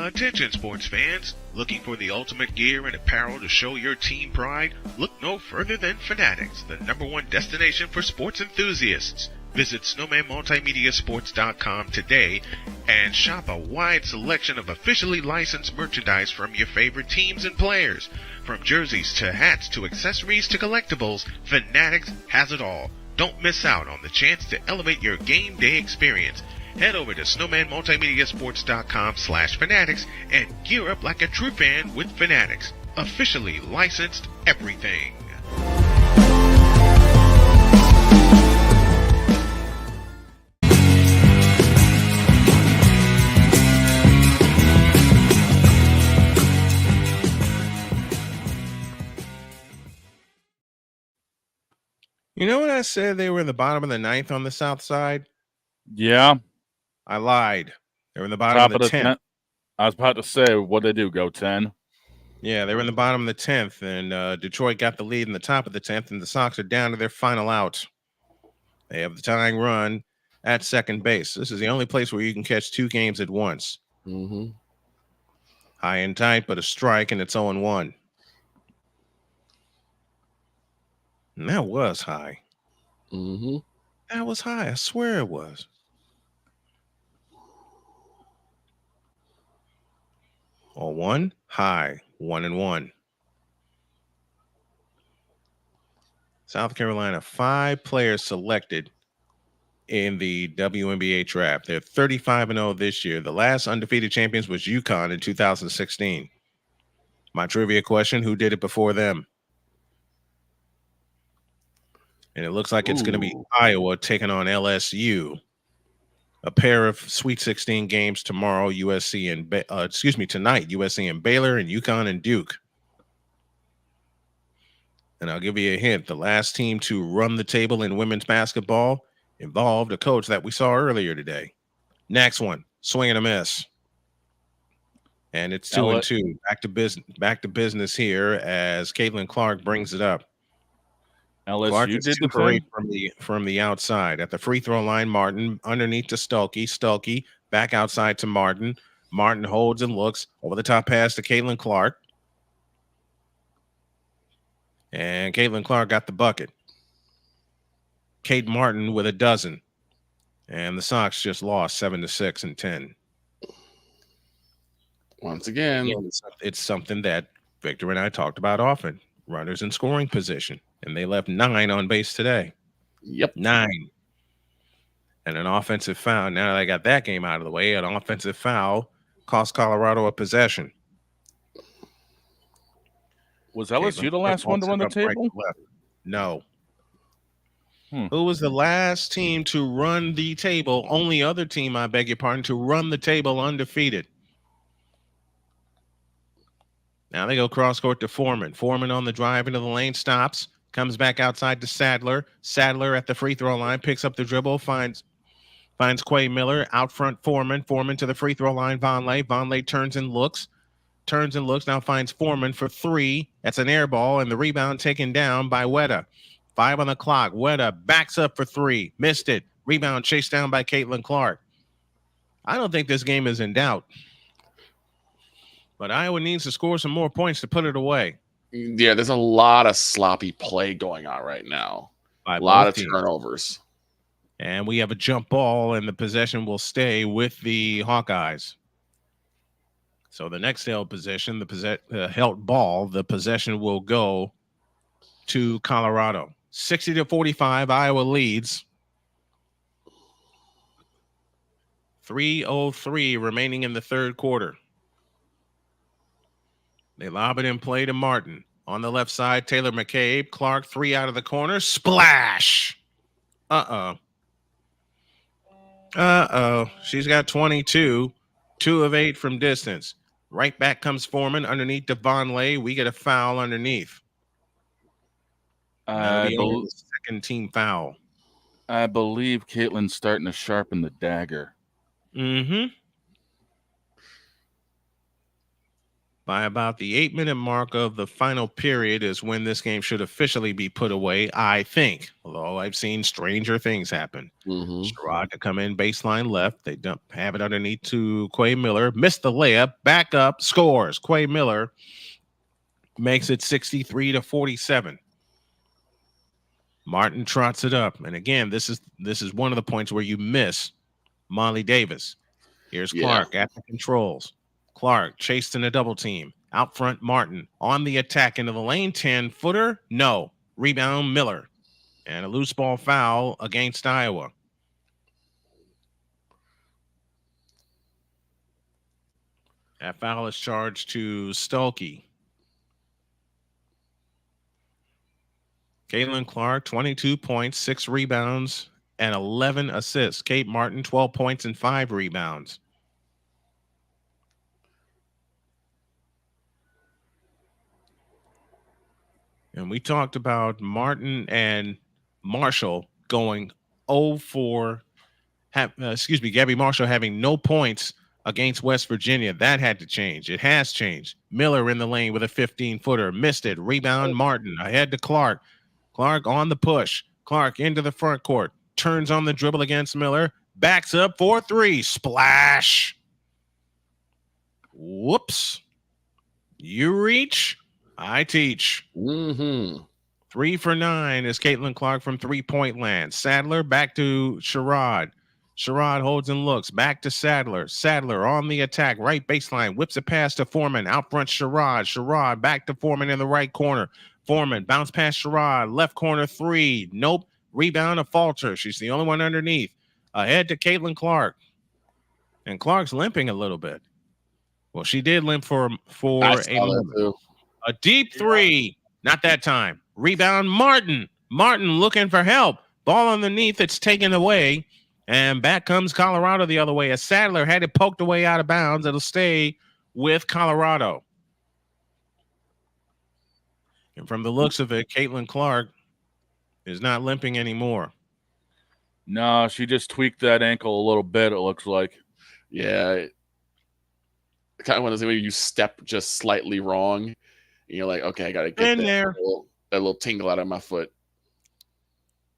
Attention sports fans, looking for the ultimate gear and apparel to show your team pride? Look no further than Fanatics, the #1 destination for sports enthusiasts. Visit snowmanmultimediasports.com today and shop a wide selection of officially licensed merchandise from your favorite teams and players. From jerseys to hats to accessories to collectibles, Fanatics has it all. Don't miss out on the chance to elevate your game day experience. Head over to snowmanmultimediasports.com/fanatics and gear up like a true fan with Fanatics. Officially licensed everything. You know what I said? They were in the bottom of the ninth on the south side? Yeah. I lied. They were in the bottom of the 10th. I was about to say, what did they do? Go 10? Yeah, they were in the bottom of the 10th, and Detroit got the lead in the top of the 10th, and the Sox are down to their final out. They have the tying run at second base. This is the only place where you can catch 2 games at once. Mm-hmm. High and tight, but a strike, and it's 0-1. And that was high. Mm-hmm. That was high. I swear it was. All 1 high, 1-1. South Carolina, 5 players selected in the WNBA draft. They're 35-0 this year. The last undefeated champions was UConn in 2016. My trivia question: who did it before them? And it looks like it's going to be Iowa taking on LSU. a pair of Sweet 16 games tomorrow. Tonight, USC and Baylor, and UConn and Duke. And I'll give you a hint. The last team to run the table in women's basketball involved a coach that we saw earlier today. Next one, swing and a miss. And it's 2-2. Back to business here as Caitlin Clark brings it up. LSU Clark did is the Super 8 thing. from the outside. At the free throw line, Martin underneath to Stuelke. Stuelke back outside to Martin. Martin holds and looks. Over the top pass to Caitlin Clark. And Caitlin Clark got the bucket. Kate Martin with a dozen. And the Sox just lost 7-6 and 10. Once again, it's something that Victor and I talked about often. Runners in scoring position. And they left 9 on base today. Yep. 9. And an offensive foul. Now that I got that game out of the way, an offensive foul cost Colorado a possession. Was LSU the last one to run the table? Right, no. Who was the last team to run the table? Only other team, I beg your pardon, to run the table undefeated. Now they go cross court to Foreman. Foreman on the drive into the lane, stops. Comes back outside to Sadler. Sadler at the free throw line, picks up the dribble, finds Quay Miller. Out front, Foreman. Foreman to the free throw line, Vonleh. Vonleh turns and looks, now finds Foreman for 3. That's an air ball, and the rebound taken down by Weta. 5 on the clock. Weta backs up for 3. Missed it. Rebound chased down by Caitlin Clark. I don't think this game is in doubt. But Iowa needs to score some more points to put it away. Yeah, there's a lot of sloppy play going on right now. A lot of turnovers. And we have a jump ball, and the possession will stay with the Hawkeyes. So the next held possession, held ball, the possession will go to Colorado. 60-45, Iowa leads. 3:03 remaining in the third quarter. They lob it in play to Martin. On the left side, Taylor McCabe. Clark, 3 out of the corner. Splash! She's got 22. 2 of 8 from distance. Right back comes Foreman underneath to Vonleh. We get a foul underneath. Second team foul. I believe Caitlin's starting to sharpen the dagger. Mm-hmm. By about the 8-minute mark of the final period is when this game should officially be put away, I think. Although I've seen stranger things happen. Sherrod to come in baseline left. They have it underneath to Quay Miller. Missed the layup. Back up. Scores. Quay Miller makes it 63-47. Martin trots it up. And again, this is one of the points where you miss Molly Davis. Here's Clark at the controls. Clark chased in a double team. Out front, Martin on the attack into the lane. 10-footer. No. Rebound, Miller. And a loose ball foul against Iowa. That foul is charged to Stuelke. Caitlin Clark, 22 points, 6 rebounds, and 11 assists. Kate Martin, 12 points and 5 rebounds. And we talked about Martin and Marshall going 0-4. Gabby Marshall having no points against West Virginia. That had to change. It has changed. Miller in the lane with a 15-footer. Missed it. Rebound, Martin. Ahead to Clark. Clark on the push. Clark into the front court. Turns on the dribble against Miller. Backs up for 3. Splash. Whoops. You reach. I teach. 3 for 9 is Caitlin Clark from three-point land. Sadler back to Sherrod. Sherrod holds and looks. Back to Sadler. Sadler on the attack. Right baseline. Whips a pass to Foreman. Out front, Sherrod. Sherrod back to Foreman in the right corner. Foreman bounce past Sherrod. Left corner 3. Nope. Rebound, a falter. She's the only one underneath. Ahead to Caitlin Clark. And Clark's limping a little bit. Well, she did limp for a deep 3. Not that time. Rebound, Martin. Martin looking for help. Ball underneath. It's taken away. And back comes Colorado the other way. As Sadler had it poked away out of bounds, it'll stay with Colorado. And from the looks of it, Caitlin Clark is not limping anymore. No, she just tweaked that ankle a little bit, it looks like. Yeah. I kind of want to say maybe you step just slightly wrong. And you're like, okay, I got to get that little tingle out of my foot.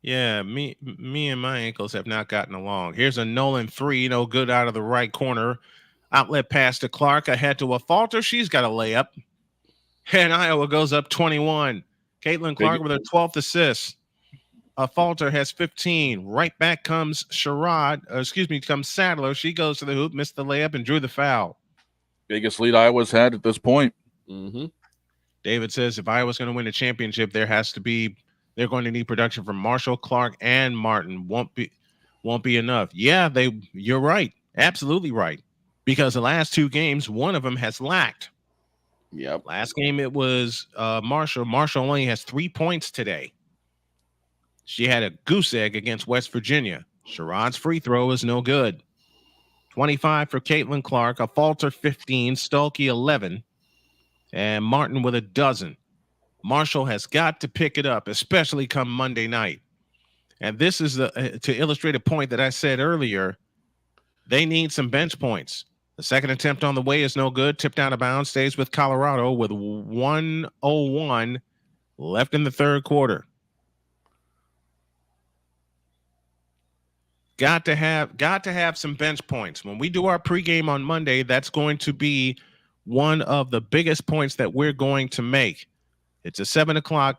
Yeah, me and my ankles have not gotten along. Here's a Nolan 3, no good out of the right corner. Outlet pass to Clark, ahead to a falter. She's got a layup. And Iowa goes up 21. Caitlin Clark with her 12th assist. A falter has 15. Right back comes comes Sadler. She goes to the hoop, missed the layup, and drew the foul. Biggest lead Iowa's had at this point. Mm-hmm. David says if Iowa's going to win a championship, they're going to need production from Marshall, Clark, and Martin. Won't be enough. Yeah, you're right. Absolutely right. Because the last two games, one of them has lacked. Yep. Last game it was Marshall. Marshall only has 3 points today. She had a goose egg against West Virginia. Sherrod's free throw is no good. 25 for Caitlin Clark, a falter 15, Stolke 11, and Martin with a dozen. Marshall has got to pick it up, especially come Monday night. And this is to illustrate a point that I said earlier. They need some bench points. The second attempt on the way is no good. Tipped out of bounds, stays with Colorado with 1:01 left in the third quarter. Got to have some bench points. When we do our pregame on Monday, that's going to be one of the biggest points that we're going to make. It's a 7:00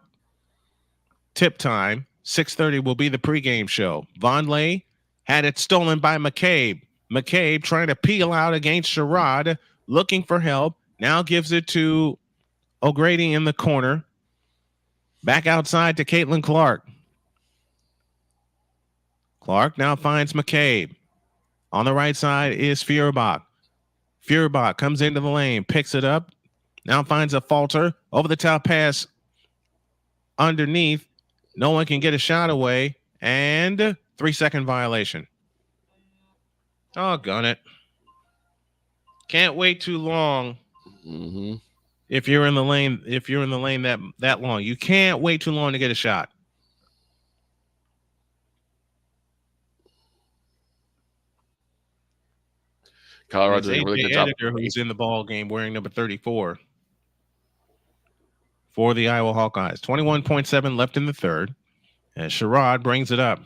tip time. 6:30 will be the pregame show. Vonleh had it stolen by McCabe. McCabe trying to peel out against Sherrod, looking for help. Now gives it to O'Grady in the corner. Back outside to Caitlin Clark. Clark now finds McCabe. On the right side is Feuerbach. Feuerbach comes into the lane, picks it up. Now finds a falter. Over the top pass underneath. No one can get a shot away. And 3-second violation. Doggone it. Can't wait too long. Mm-hmm. If you're in the lane that long. You can't wait too long to get a shot. Colorado doing a really good job. Who's in the ball game wearing number 34 for the Iowa Hawkeyes. 21.7 left in the third. And Sherrod brings it up.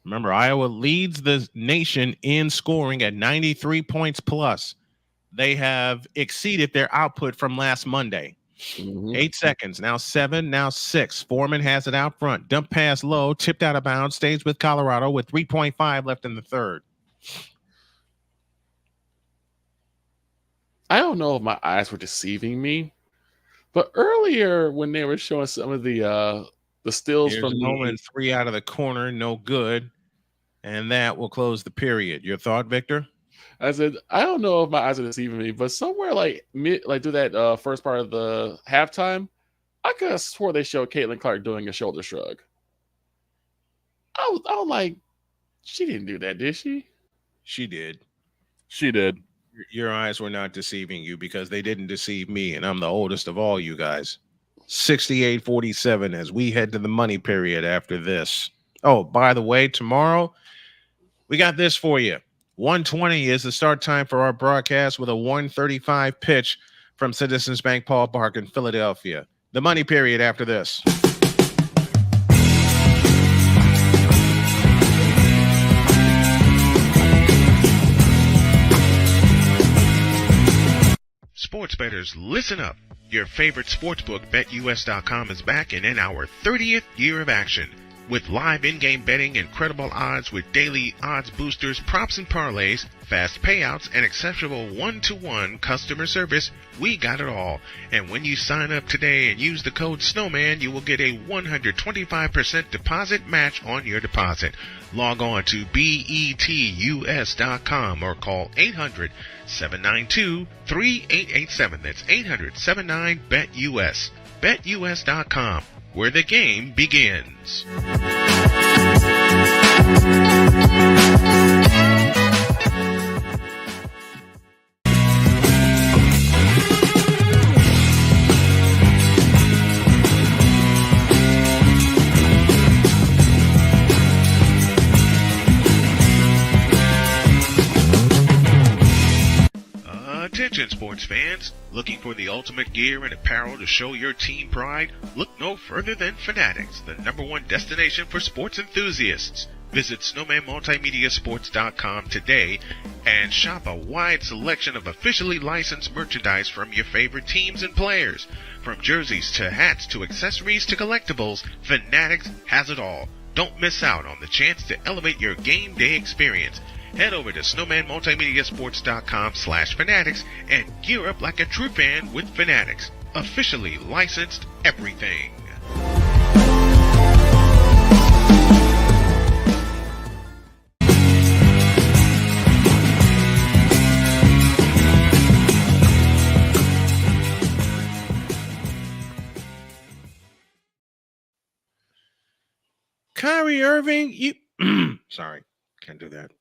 Remember, Iowa leads the nation in scoring at 93 points plus. They have exceeded their output from last Monday. Mm-hmm. 8 seconds, now 7, now 6. Foreman has it out front. Dump pass low, tipped out of bounds, stays with Colorado with 3.5 left in the third. I don't know if my eyes were deceiving me, but earlier when they were showing some of the stills Here's from Nolan 3 out of the corner, no good. And that will close the period. Your thought, Victor? I said, I don't know if my eyes are deceiving me, but somewhere like do that first part of the halftime, I could have swore they showed Caitlin Clark doing a shoulder shrug. I was like, she didn't do that, did she? She did. She did. Your eyes were not deceiving you because they didn't deceive me, and I'm the oldest of all you guys. 68-47 as we head to the money period after this. Oh, by the way, tomorrow we got this for you. 1:20 is the start time for our broadcast with a 1:35 pitch from Citizens Bank Paul Park in Philadelphia. The money period after this. Sports bettors, listen up. Your favorite sportsbook, BetUS.com, is back and in our 30th year of action. With live in-game betting, incredible odds with daily odds boosters, props and parlays, fast payouts, and exceptional one-to-one customer service, we got it all. And when you sign up today and use the code SNOWMAN, you will get a 125% deposit match on your deposit. Log on to BETUS.com or call 800-792-3887. That's 800-79-BET-US. BetUS.com, where the game begins. Attention sports fans, looking for the ultimate gear and apparel to show your team pride? Look no further than Fanatics, the #1 destination for sports enthusiasts. Visit snowmanmultimediasports.com today and shop a wide selection of officially licensed merchandise from your favorite teams and players. From jerseys to hats to accessories to collectibles, Fanatics has it all. Don't miss out on the chance to elevate your game day experience. Head over to snowmanmultimediasports.com/fanatics and gear up like a true fan with Fanatics. Officially licensed everything. Kyrie Irving, you sorry, can't do that.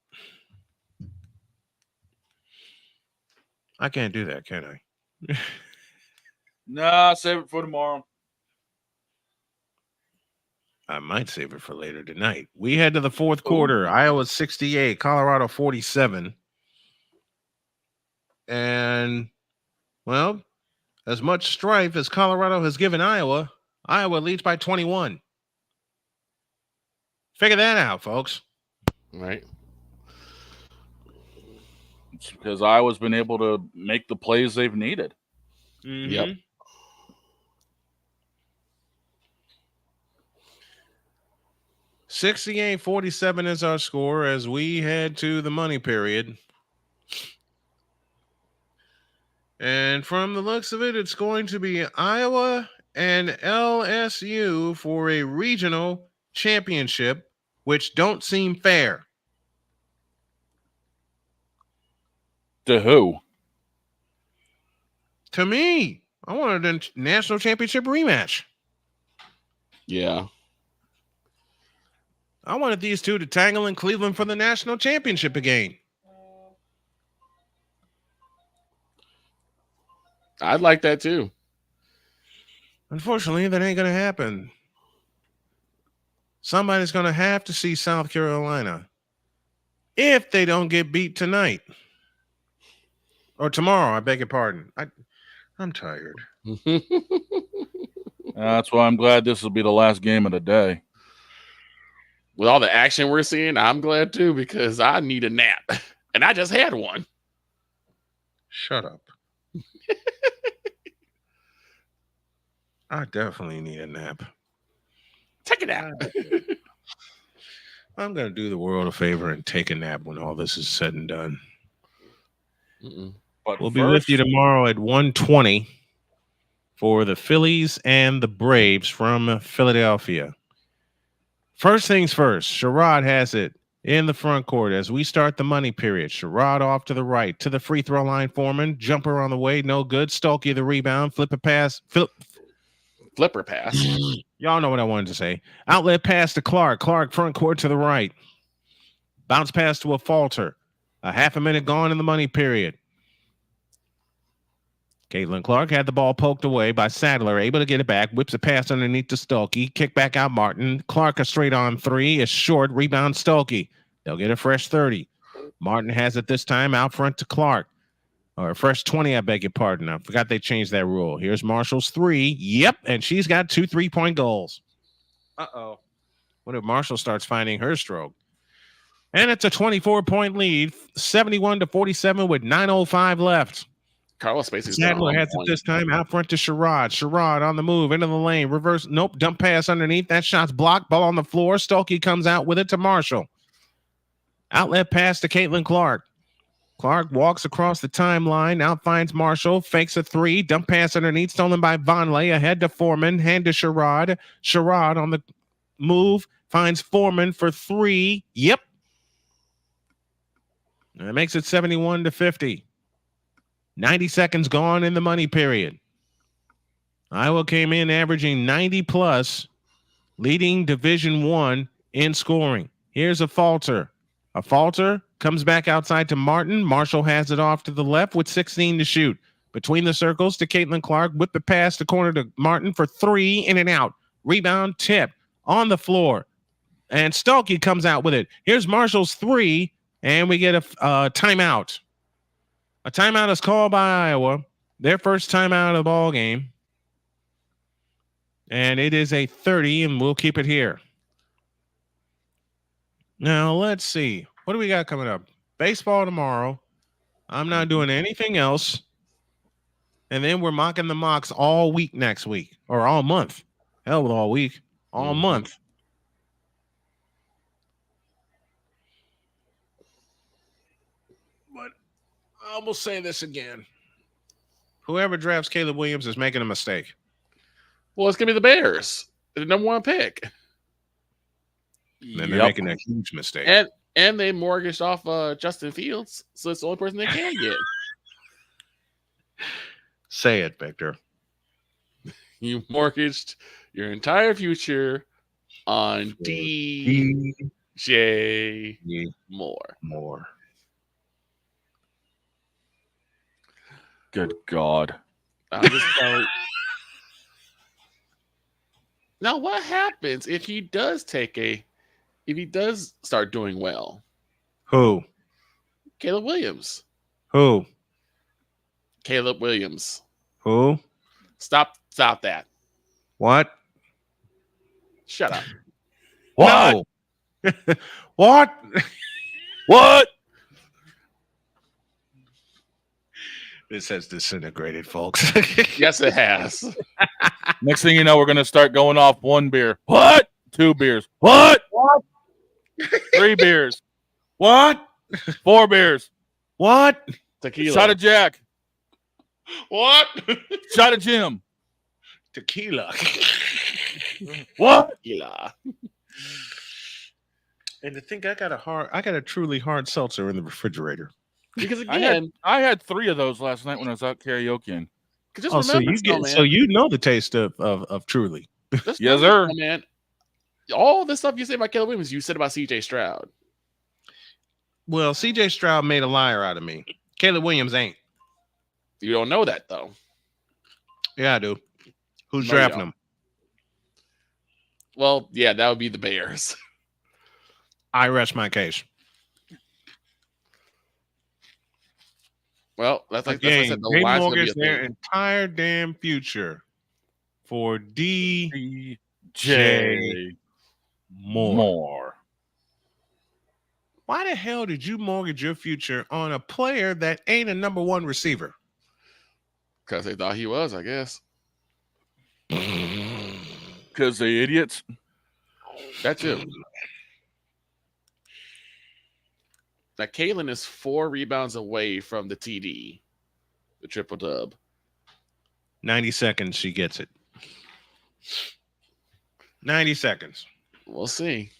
I can't do that, can I? Nah, save it for tomorrow. I might save it for later tonight. We head to the fourth quarter. Iowa 68, Colorado 47. And, well, as much strife as Colorado has given Iowa, Iowa leads by 21. Figure that out, folks. Right. It's because Iowa's been able to make the plays they've needed. Mm-hmm. Yep. 68-47 is our score as we head to the money period. And from the looks of it, it's going to be Iowa and LSU for a regional championship, which don't seem fair. To who? To me, I wanted a national championship rematch. Yeah. I wanted these two to tangle in Cleveland for the national championship again. I'd like that too. Unfortunately, that ain't going to happen. Somebody's going to have to see South Carolina if they don't get beat tonight. Or tomorrow, I beg your pardon. I'm tired. That's why I'm glad this will be the last game of the day. With all the action we're seeing, I'm glad too, because I need a nap. And I just had one. Shut up. I definitely need a nap. Take a nap. I'm going to do the world a favor and take a nap when all this is said and done. But We'll be with you tomorrow at 1:20 for the Phillies and the Braves from Philadelphia. First things first, Sherrod has it in the front court as we start the money period. Sherrod off to the right to the free throw line. Foreman, jumper on the way, no good. Stolke the rebound, flipper pass. Flipper pass. Y'all know what I wanted to say. Outlet pass to Clark. Clark front court to the right. Bounce pass to a Falter. A half a minute gone in the money period. Caitlin Clark had the ball poked away by Sadler, able to get it back, whips a pass underneath to Stolke, kick back out Martin. Clark a straight on three is short, rebound Stolke. They'll get a fresh 30. Martin has it this time out front to Clark. Or fresh 20, I beg your pardon. I forgot they changed that rule. Here's Marshall's three. Yep, and she's got 2 3-point goals. Uh-oh. What if Marshall starts finding her stroke? And it's a 24-point lead, 71-47 with 9:05 left. Carlos basically Sadler has it this time out front to Sherrod. Sherrod on the move into the lane. Reverse. Nope. Dump pass underneath. That shot's blocked. Ball on the floor. Stolke comes out with it to Marshall. Outlet pass to Caitlin Clark. Clark walks across the timeline. Out finds Marshall. Fakes a three. Dump pass underneath. Stolen by Vonleh. Ahead to Foreman. Hand to Sherrod. Sherrod on the move. Finds Foreman for three. Yep. And it makes it 71-50. 90 seconds gone in the money period. Iowa came in averaging 90 plus, leading Division I in scoring. Here's a Falter. A Falter comes back outside to Martin. Marshall has it off to the left with 16 to shoot. Between the circles to Caitlin Clark. Whip the pass to corner to Martin for three, in and out. Rebound, tip on the floor. And Stolke comes out with it. Here's Marshall's three, and we get a timeout. A timeout is called by Iowa. Their first timeout of the ball game. And it is a 30, and we'll keep it here. Now, let's see. What do we got coming up? Baseball tomorrow. I'm not doing anything else. And then we're mocking the mocks all week next week. Or all month. Hell with all week. All month. But I will say this again. Whoever drafts Caleb Williams is making a mistake. Well, it's going to be the Bears. The number 1 pick. And they're making a huge mistake. And they mortgaged off Justin Fields, so it's the only person they can get. Say it, Victor. You mortgaged your entire future on DJ Moore. Good God. Now, what happens if he does start doing well? Who? Caleb Williams. Who? Caleb Williams. Who? Stop that. What? Shut up. What? No. What? What? This has disintegrated, folks. Yes, it has. Next thing you know, we're going to start going off 1 beer. What? 2 beers. What? 3 beers. What? 4 beers. What? Tequila. Shot of Jack. What? Shot of Jim. Tequila. What? Tequila. And to think I got a truly hard seltzer in the refrigerator. Because again, I had 3 of those last night when I was out karaokeing. Just so you know the taste of Truly. Yes, sir. Man, all the stuff you say about Caleb Williams, you said about CJ Stroud. Well, CJ Stroud made a liar out of me. Caleb Williams ain't. You don't know that though. Yeah, I do. Who's No, drafting you him? Well, yeah, that would be the Bears. I rest my case. Well, that's like Again, I said. The they line's gonna be mortgage a their thing. entire damn future for DJ Moore. Why the hell did you mortgage your future on a player that ain't a number 1 receiver? Because they thought he was, I guess. Because they idiots. That's it. Now, Kalen is 4 rebounds away from the TD, the triple dub. 90 seconds, she gets it. 90 seconds. We'll see.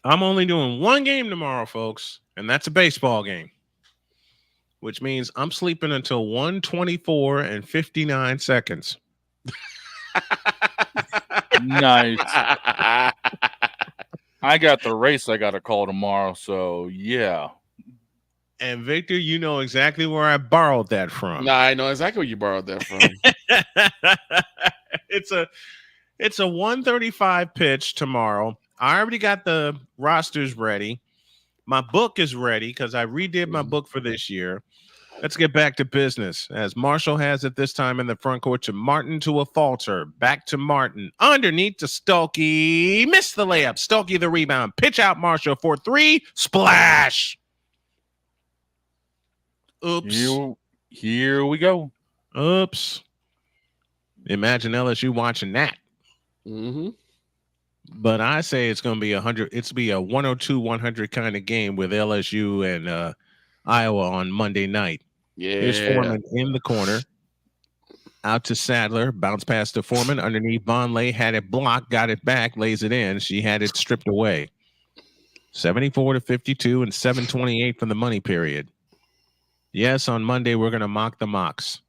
I'm only doing 1 game tomorrow, folks, and that's a baseball game, which means I'm sleeping until 1:24 and 59 seconds. Nice. I got the race I got to call tomorrow, so yeah. And Victor, you know exactly where I borrowed that from. Nah, I know exactly where you borrowed that from. It's a 1:35 pitch tomorrow. I already got the rosters ready. My book is ready because I redid my book for this year. Let's get back to business. As Marshall has it this time in the front court to Martin to a falter. Back to Martin. Underneath to Stokey. Missed the layup. Stokey the rebound. Pitch out Marshall for 3. Splash. Oops. Here we go. Oops. Imagine LSU watching that. Mm-hmm. But I say it's going to be 100. It's be a 102-100 kind of game with LSU and Iowa on Monday night. Yeah. Here's Foreman in the corner. Out to Sadler. Bounce pass to Foreman. Underneath Vonleh. Had it blocked. Got it back. Lays it in. She had it stripped away. 74-52 and 7:28 from the money period. Yes, on Monday we're going to mock the mocks.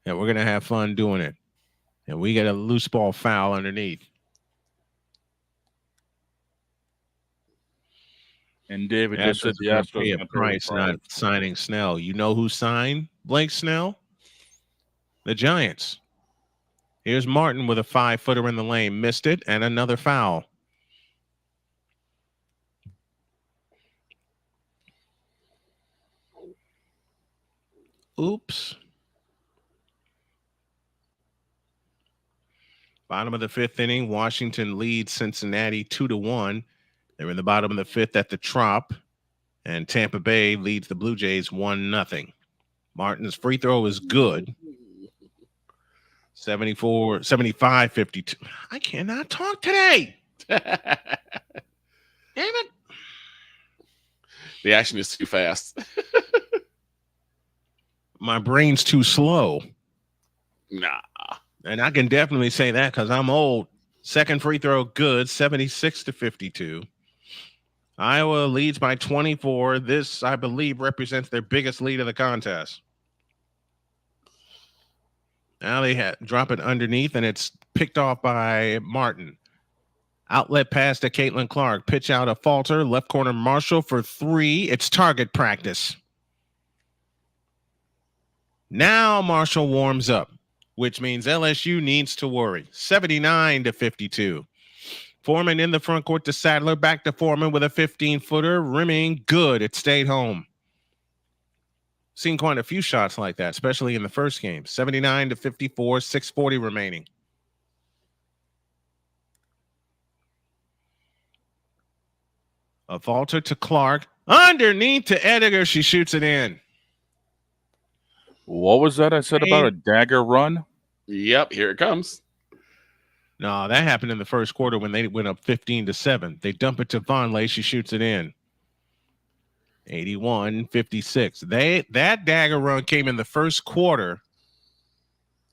And we're going to have fun doing it. And we get a loose ball foul underneath. And David just said the Astros pay a price not signing Snell. You know who signed Blake Snell? The Giants. Here's Martin with a 5-footer in the lane. Missed it, and another foul. Oops. Bottom of the fifth inning, Washington leads Cincinnati 2-1. They're in the bottom of the fifth at the Trop, and Tampa Bay leads the Blue Jays 1-0. Martin's free throw is good. 75, 52. I cannot talk today. Damn it. The action is too fast. My brain's too slow. Nah. And I can definitely say that because I'm old. Second free throw, good, 76-52. Iowa leads by 24. This, I believe, represents their biggest lead of the contest. Now they drop it underneath, and it's picked off by Martin. Outlet pass to Caitlin Clark. Pitch out a falter. Left corner Marshall for three. It's target practice. Now Marshall warms up, which means LSU needs to worry. 79-52. Foreman in the front court to Sadler. Back to Foreman with a 15-footer. Rimming good. It stayed home. Seen quite a few shots like that, especially in the first game. 79-54, 6:40 remaining. A falter to Clark. Underneath to Ediger. She shoots it in. What was that I said about a dagger run? Yep, here it comes. No, that happened in the first quarter when they went up 15-7. They dump it to Vonleh. She shoots it in. 81-56. That dagger run came in the first quarter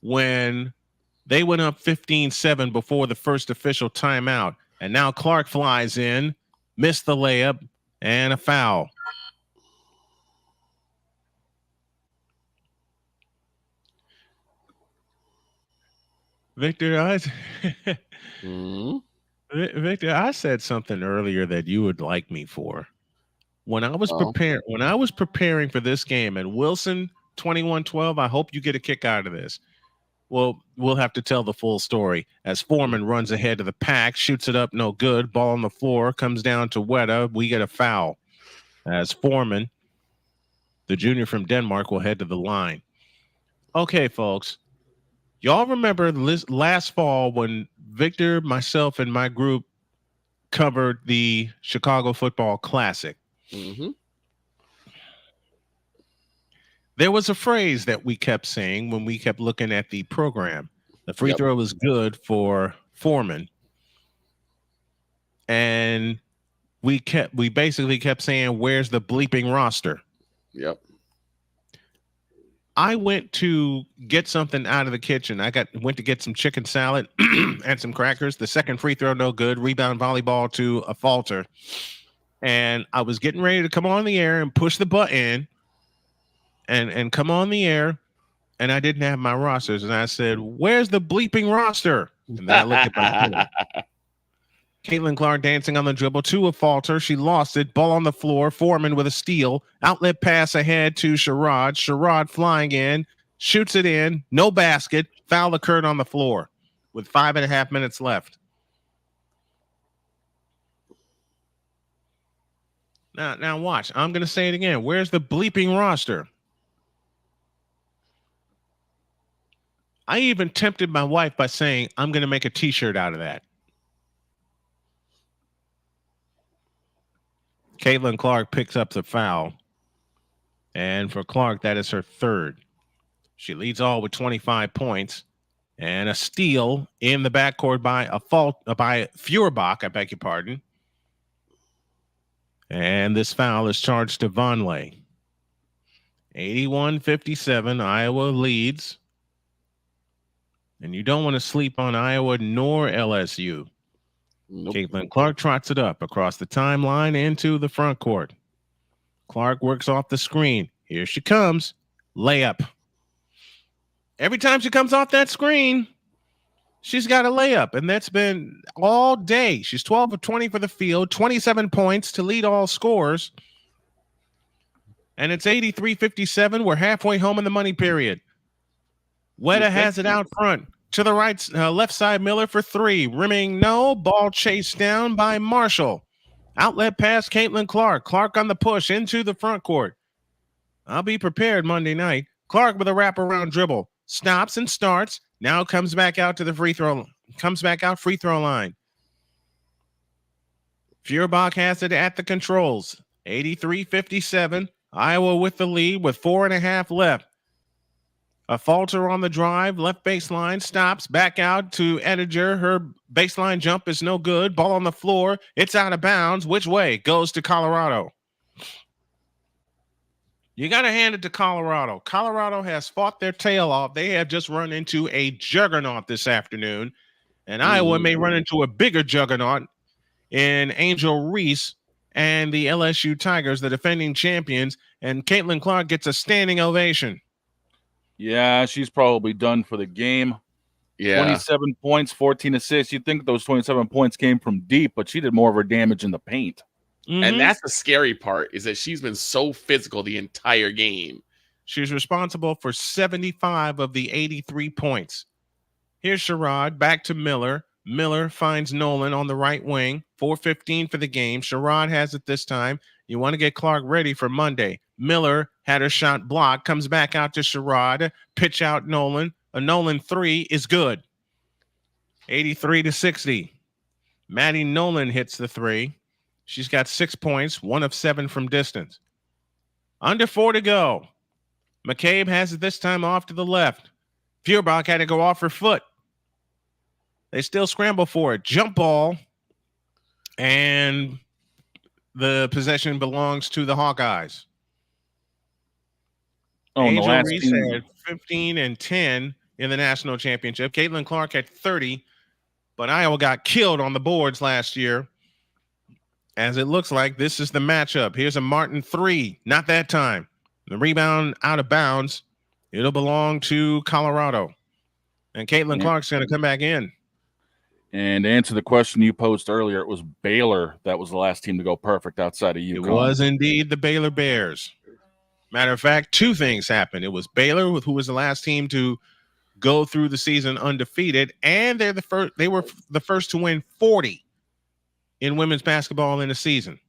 when they went up 15-7 before the first official timeout. And now Clark flies in, missed the layup, and a foul. Victor, Victor, I said something earlier that you would like me for. When I was preparing for this game, and Wilson 21-12, I hope you get a kick out of this. Well, we'll have to tell the full story as Foreman runs ahead of the pack, shoots it up, no good. Ball on the floor, comes down to Weta. We get a foul as Foreman, the junior from Denmark, will head to the line. Okay, folks. Y'all remember last fall when Victor, myself, and my group covered the Chicago Football Classic? Mm-hmm. There was a phrase that we kept saying when we kept looking at the program. The free throw was good for Foreman. And we basically kept saying, where's the bleeping roster? Yep. I went to get something out of the kitchen. Went to get some chicken salad and some crackers. The second free throw, no good. Rebound volleyball to a falter. And I was getting ready to come on the air and push the button and come on the air. And I didn't have my rosters. And I said, where's the bleeping roster? And then I looked at my phone. Caitlin Clark dancing on the dribble to a falter. She lost it. Ball on the floor. Foreman with a steal. Outlet pass ahead to Sherrod. Sherrod flying in. Shoots it in. No basket. Foul occurred on the floor with 5.5 minutes left. Now watch. I'm going to say it again. Where's the bleeping roster? I even tempted my wife by saying, I'm going to make a t-shirt out of that. Caitlin Clark picks up the foul. And for Clark, that is her third. She leads all with 25 points. And a steal in the backcourt by Feuerbach, I beg your pardon. And this foul is charged to Vonleh. 81-57, Iowa leads. And you don't want to sleep on Iowa nor LSU. Nope. Caitlin Clark trots it up across the timeline into the front court. Clark works off the screen. Here she comes. Layup. Every time she comes off that screen, she's got a layup, and that's been all day. She's 12 of 20 for the field, 27 points to lead all scorers. And it's 83-57. We're halfway home in the money period. Weta has it out front. To the right, left side, Miller for three. Rimming, no. Ball chased down by Marshall. Outlet pass, Caitlin Clark. Clark on the push into the front court. I'll be prepared Monday night. Clark with a wraparound dribble. Stops and starts. Now comes back out to the free throw line. Feuerbach has it at the controls. 83-57. Iowa with the lead with 4.5 left. A falter on the drive, left baseline, stops, back out to Ettinger. Her baseline jump is no good. Ball on the floor. It's out of bounds. Which way? Goes to Colorado. You got to hand it to Colorado. Colorado has fought their tail off. They have just run into a juggernaut this afternoon. And Iowa may run into a bigger juggernaut in Angel Reese and the LSU Tigers, the defending champions. And Caitlin Clark gets a standing ovation. Yeah, she's probably done for the game. Yeah. 27 points, 14 assists. You'd think those 27 points came from deep, but she did more of her damage in the paint. Mm-hmm. And that's the scary part, is that she's been so physical the entire game. She's responsible for 75 of the 83 points. Here's Sherrod, back to Miller. Miller finds Nolan on the right wing. 4:15 for the game. Sherrod has it this time. You want to get Clark ready for Monday. Miller had her shot blocked, comes back out to Sherrod, pitch out Nolan. A Nolan 3 is good. 83-60. Maddie Nolan hits the 3. She's got 6 points, 1 of 7 from distance. Under 4 to go. McCabe has it this time off to the left. Feuerbach had to go off her foot. They still scramble for it. Jump ball. And the possession belongs to the Hawkeyes. Angel Reese had 15 and 10 in the national championship. Caitlin Clark had 30, but Iowa got killed on the boards last year. As it looks like this is the matchup. Here's a Martin 3. Not that time. The rebound out of bounds. It'll belong to Colorado. And Caitlin Clark's going to come back in. And to answer the question you posed earlier, it was Baylor that was the last team to go perfect outside of UConn. It was indeed the Baylor Bears. Matter of fact, 2 things happened. It was Baylor, who was the last team to go through the season undefeated, and they were the first to win 40 in women's basketball in a season.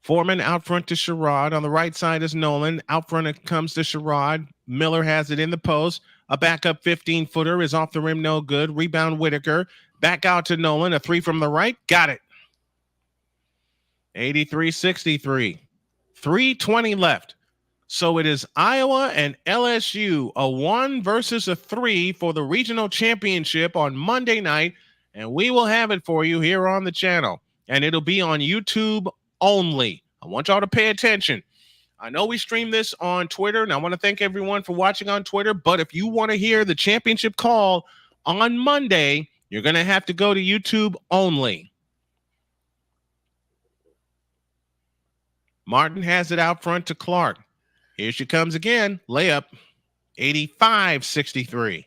Foreman out front to Sherrod. On the right side is Nolan. Out front it comes to Sherrod. Miller has it in the post. A backup 15-footer is off the rim, no good. Rebound Whitaker. Back out to Nolan. A 3 from the right. Got it. 83-63. 3:20 left. So it is Iowa and LSU, a 1 versus a 3 for the regional championship on Monday night. And we will have it for you here on the channel. And it'll be on YouTube only. I want y'all to pay attention. I know we stream this on Twitter, and I want to thank everyone for watching on Twitter. But if you want to hear the championship call on Monday, you're going to have to go to YouTube only. Martin has it out front to Clark. Here she comes again. Layup. 85-63.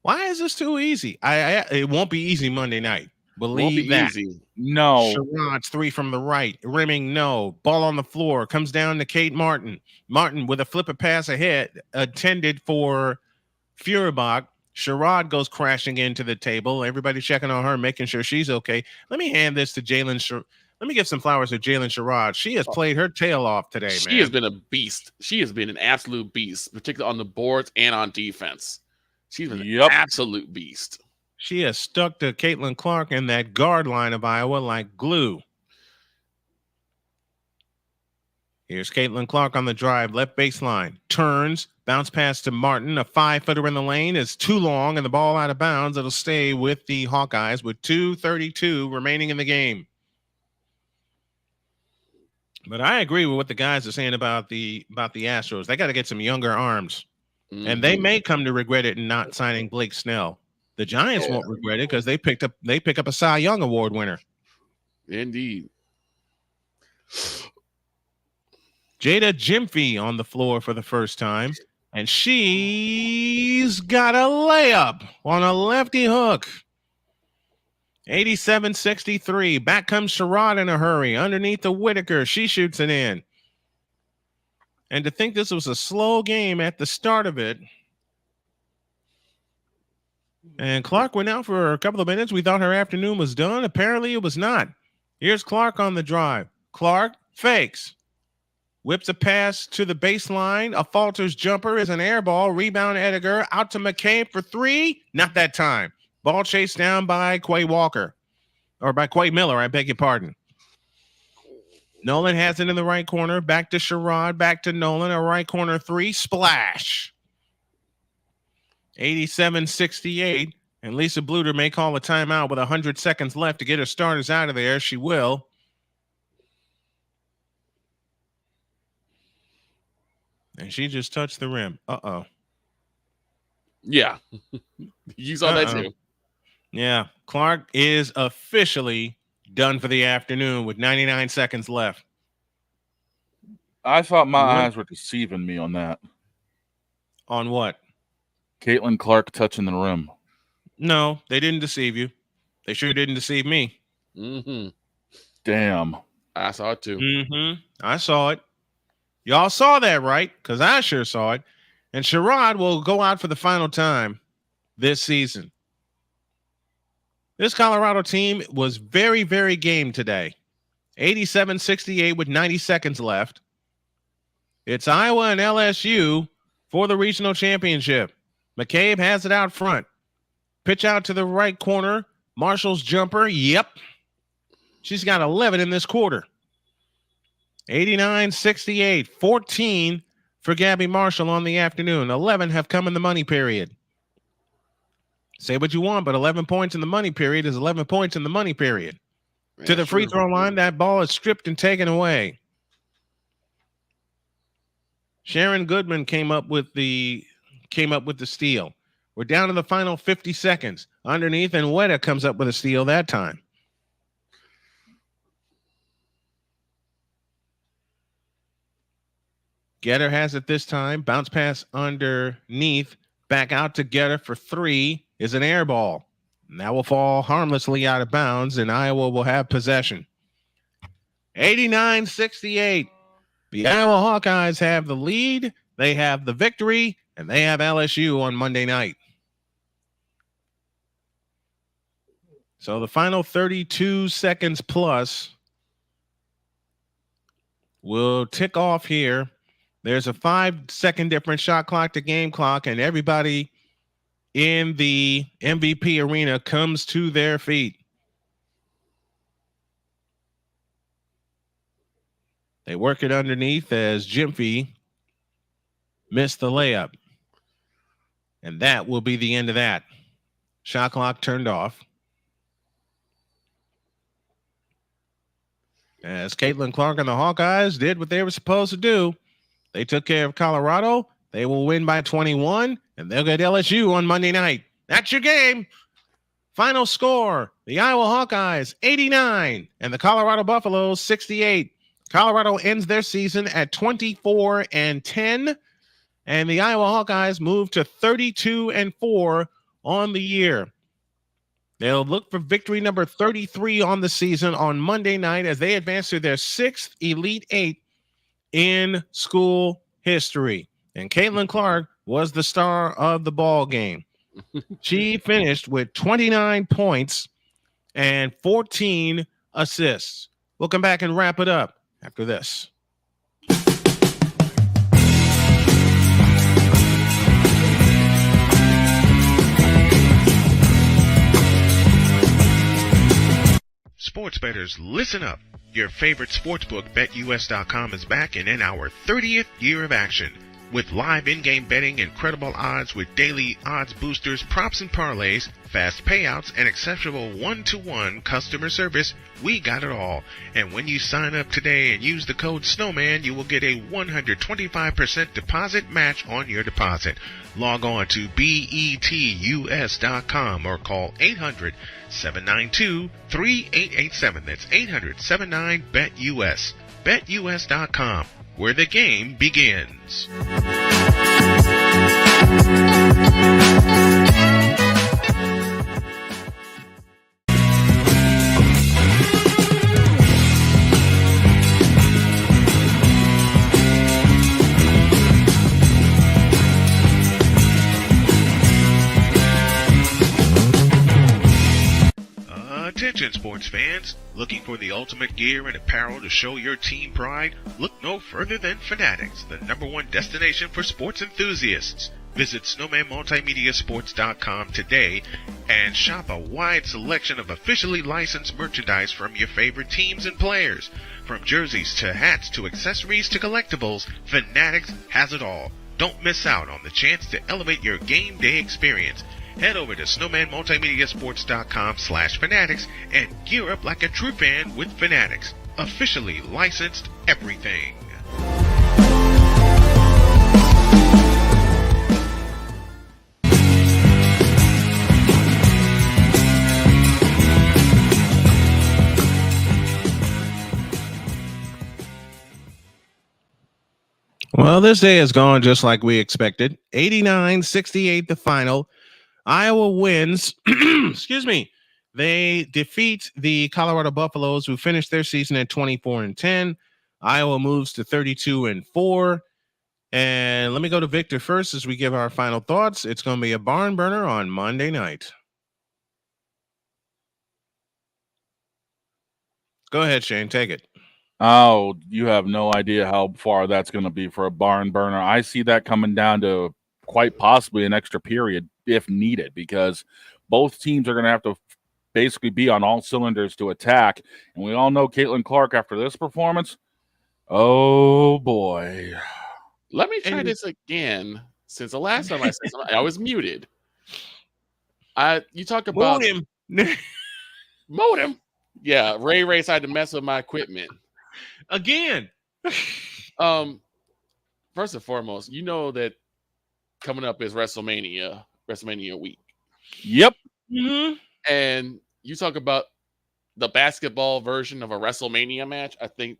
Why is this too easy? It won't be easy Monday night. Believe that. Easy. No. Sherrod's 3 from the right. Rimming, no. Ball on the floor. Comes down to Kate Martin. Martin with a flip of pass ahead. Intended for Feuerbach. Sherrod goes crashing into the table. Everybody checking on her, making sure she's okay. Let me hand this to Jalen. Let me give some flowers to Jalen Sherrod. She has played her tail off today, man. She has been a beast. She has been an absolute beast, particularly on the boards and on defense. She's been an absolute beast. She has stuck to Caitlin Clark in that guard line of Iowa like glue. Here's Caitlin Clark on the drive, left baseline. Turns, bounce pass to Martin. A 5-footer in the lane is too long, and the ball out of bounds. It'll stay with the Hawkeyes with 2:32 remaining in the game. But I agree with what the guys are saying about the Astros. They got to get some younger arms. Mm-hmm. And they may come to regret it in not signing Blake Snell. The Giants won't regret it because they pick up a Cy Young Award winner. Indeed. Jada Jimphy on the floor for the first time, and she's got a layup on a lefty hook. 87-63. Back comes Sherrod in a hurry. Underneath the Whitaker. She shoots it in. And to think this was a slow game at the start of it. And Clark went out for a couple of minutes. We thought her afternoon was done. Apparently it was not. Here's Clark on the drive. Clark fakes. whips a pass to the baseline. A falters jumper is an air ball. Rebound Edgar out to McCabe for three. Not that time. Ball chased down by Quay Walker. Or by Quay Miller, I beg your pardon. Nolan has it in the right corner. Back to Sherrod. Back to Nolan. A right corner three. Splash. 87-68. And Lisa Bluter may call a timeout with 100 seconds left to get her starters out of there. She will. And she just touched the rim. Uh-oh. Yeah. You saw that too. Yeah. Clark is officially done for the afternoon with 99 seconds left. I thought my eyes were deceiving me on that. On what? Caitlin Clark touching the rim. No, they didn't deceive you. They sure didn't deceive me. Mm-hmm. Damn. I saw it too. Mm-hmm. I saw it. Y'all saw that, right? Because I sure saw it. And Sherrod will go out for the final time this season. This Colorado team was very, very game today. 87-68 with 90 seconds left. It's Iowa and LSU for the regional championship. McCabe has it out front. Pitch out to the right corner. Marshall's jumper. Yep. She's got 11 in this quarter. 89-68. 14 for Gabby Marshall on the afternoon. 11 have come in the money period. Say what you want, but 11 points in the money period is 11 points in the money period. Yeah, To the free throw line, that ball is stripped and taken away. Sharon Goodman came up with the steal. We're down to the final 50 seconds. Underneath, and Weta comes up with a steal that time. Getter has it this time. Bounce pass underneath. Back out to Getter for three is an air ball. And that will fall harmlessly out of bounds, and Iowa will have possession. 89-68. The Iowa Hawkeyes have the lead. They have the victory, and they have LSU on Monday night. So the final 32 seconds plus will tick off here. There's a 5-second difference shot clock to game clock, and everybody in the MVP arena comes to their feet. They work it underneath as Jimphy missed the layup. And that will be the end of that. Shot clock turned off. As Caitlin Clark and the Hawkeyes did what they were supposed to do. They took care of Colorado. They will win by 21, and they'll get LSU on Monday night. That's your game. Final score, the Iowa Hawkeyes 89 and the Colorado Buffaloes 68. Colorado ends their season at 24-10, and the Iowa Hawkeyes move to 32-4 on the year. They'll look for victory number 33 on the season on Monday night as they advance to their 6th Elite Eight in school history. And Caitlin Clark was the star of the ball game. She finished with 29 points and 14 assists. We'll come back and wrap it up after this. Sports bettors, listen up. Your favorite sportsbook, BetUS.com, is back and in our 30th year of action. With live in-game betting, incredible odds with daily odds boosters, props and parlays, fast payouts, and exceptional one-to-one customer service, we got it all. And when you sign up today and use the code Snowman, you will get a 125% deposit match on your deposit. Log on to BETUS.com or call 800-792-3887. That's 800-79-BET-US. BetUS.com, where the game begins. Attention sports fans, looking for the ultimate gear and apparel to show your team pride? Look no further than Fanatics, the #1 destination for sports enthusiasts. Visit snowmanmultimediasports.com today and shop a wide selection of officially licensed merchandise from your favorite teams and players. From jerseys to hats to accessories to collectibles, Fanatics has it all. Don't miss out on the chance to elevate your game day experience. Head over to snowmanmultimediasports.com/fanatics and gear up like a true fan with Fanatics. Officially licensed everything. Well, this day has gone just like we expected. 89-68 the final. Iowa wins. Excuse me. They defeat the Colorado Buffaloes, who finished their season at 24-10. Iowa moves to 32-4. And let me go to Victor first as we give our final thoughts. It's going to be a barn burner on Monday night. Go ahead, Shane. Take it. Oh, you have no idea how far that's going to be for a barn burner. I see that coming down to quite possibly an extra period if needed, because both teams are going to have to basically be on all cylinders to attack. And we all know Caitlin Clark after this performance. Oh, boy. Let me try this again. Since the last time I said something, I was muted. You talk about modem. Yeah, Ray decided to mess with my equipment again. First and foremost, you know that coming up is WrestleMania week. Yep. Mm-hmm. And you talk about the basketball version of a WrestleMania match. I think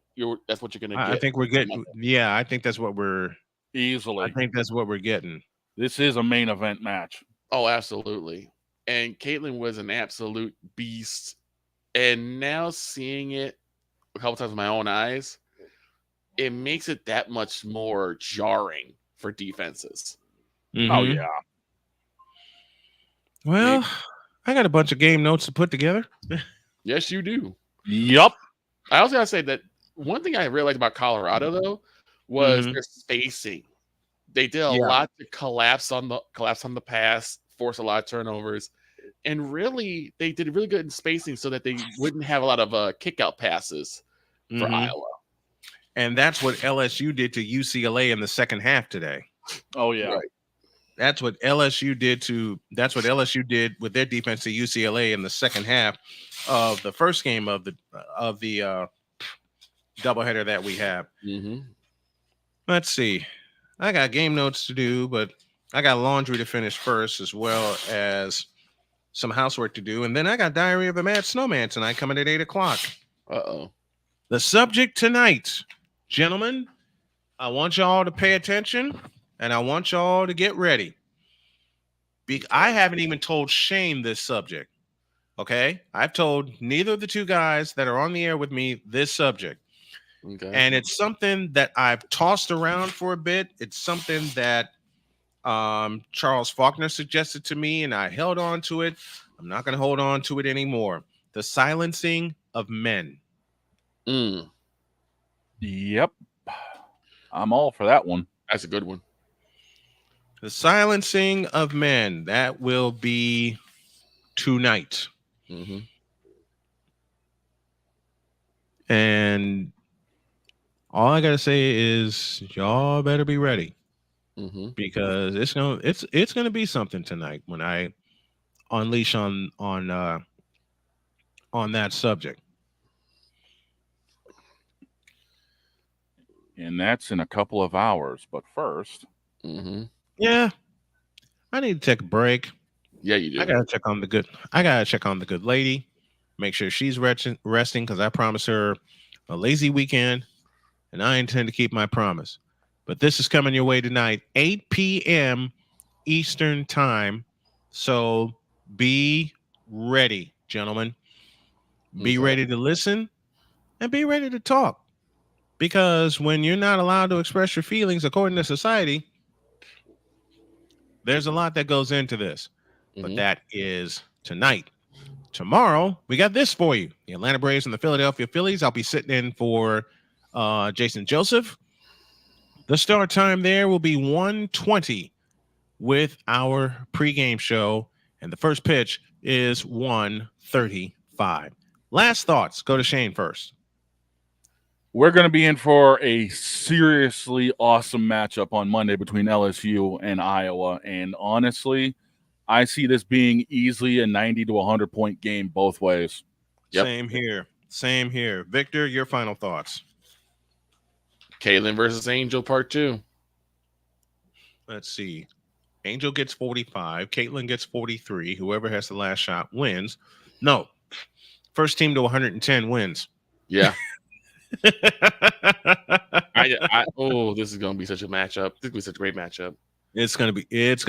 that's what you're going to get. I think we're getting. Yeah, I think that's what we're easily. I think that's what we're getting. This is a main event match. Oh, absolutely. And Caitlin was an absolute beast. And now seeing it a couple times with my own eyes, it makes it that much more jarring for defenses. Mm-hmm. Oh, yeah. Well, I got a bunch of game notes to put together. Yes, you do. Yep. I also got to say that one thing I realized about Colorado, though, was their spacing. They did a lot to collapse on the pass, force a lot of turnovers. And really, they did really good in spacing so that they wouldn't have a lot of kick-out passes for Iowa. And that's what LSU did to UCLA in the second half today. Oh, yeah. Right. That's what LSU did with their defense to UCLA in the second half of the first game of the doubleheader that we have. Mm-hmm. Let's see. I got game notes to do, but I got laundry to finish first, as well as some housework to do. And then I got Diary of a Mad Snowman tonight coming at 8:00. Uh-oh. The subject tonight, gentlemen, I want y'all to pay attention and I want y'all to get ready. I haven't even told Shane this subject. Okay. I've told neither of the two guys that are on the air with me this subject. Okay. And it's something that I've tossed around for a bit. It's something that Charles Faulkner suggested to me, and I held on to it. I'm not going to hold on to it anymore. The silencing of men. Yep. I'm all for that one. That's a good one. The silencing of men. That will be tonight. Mm-hmm. And all I got to say is y'all better be ready. Because it's gonna be something tonight when I unleash on that subject. And that's in a couple of hours. But first, yeah, I need to take a break. Yeah, you do. I gotta check on the good lady, make sure she's resting because I promised her a lazy weekend, and I intend to keep my promise. But this is coming your way tonight, 8 p.m. Eastern time. So be ready, gentlemen. Be ready to listen and be ready to talk. Because when you're not allowed to express your feelings according to society, there's a lot that goes into this. But that is tonight. tomorrow, we got this for you. The Atlanta Braves and the Philadelphia Phillies. I'll be sitting in for Jason Joseph. The start time there will be 1:20 with our pregame show, and the first pitch is 1:35. Last thoughts. Go to Shane first. We're going to be in for a seriously awesome matchup on Monday between LSU and Iowa. And honestly, I see this being easily a 90 to 100 point game both ways. Yep. Same here. Same here. Victor, your final thoughts. Caitlin versus Angel Part 2. Let's see. Angel gets 45. Caitlin gets 43. Whoever has the last shot wins. No. First team to 110 wins. Yeah. This is gonna be such a matchup. This is gonna be such a great matchup. It's gonna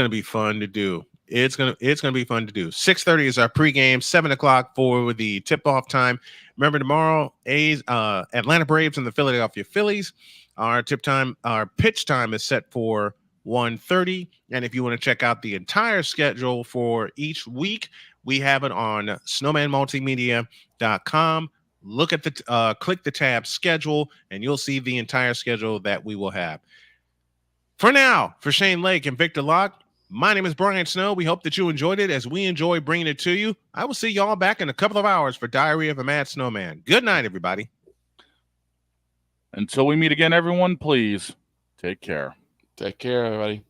be fun to do. It's gonna be fun to do. 6:30 is our pregame. 7:00 for the tip-off time. Remember tomorrow, Atlanta Braves and the Philadelphia Phillies. Our pitch time is set for 1:30. And if you want to check out the entire schedule for each week, we have it on snowmanmultimedia.com. Look at click the tab schedule, and you'll see the entire schedule that we will have. For now, for Shane Lake and Victor Locke, my name is Brian Snow. We hope that you enjoyed it as we enjoy bringing it to you. I will see y'all back in a couple of hours for Diary of a Mad Snowman. Good night, everybody. Until we meet again, everyone, please take care. Take care, everybody.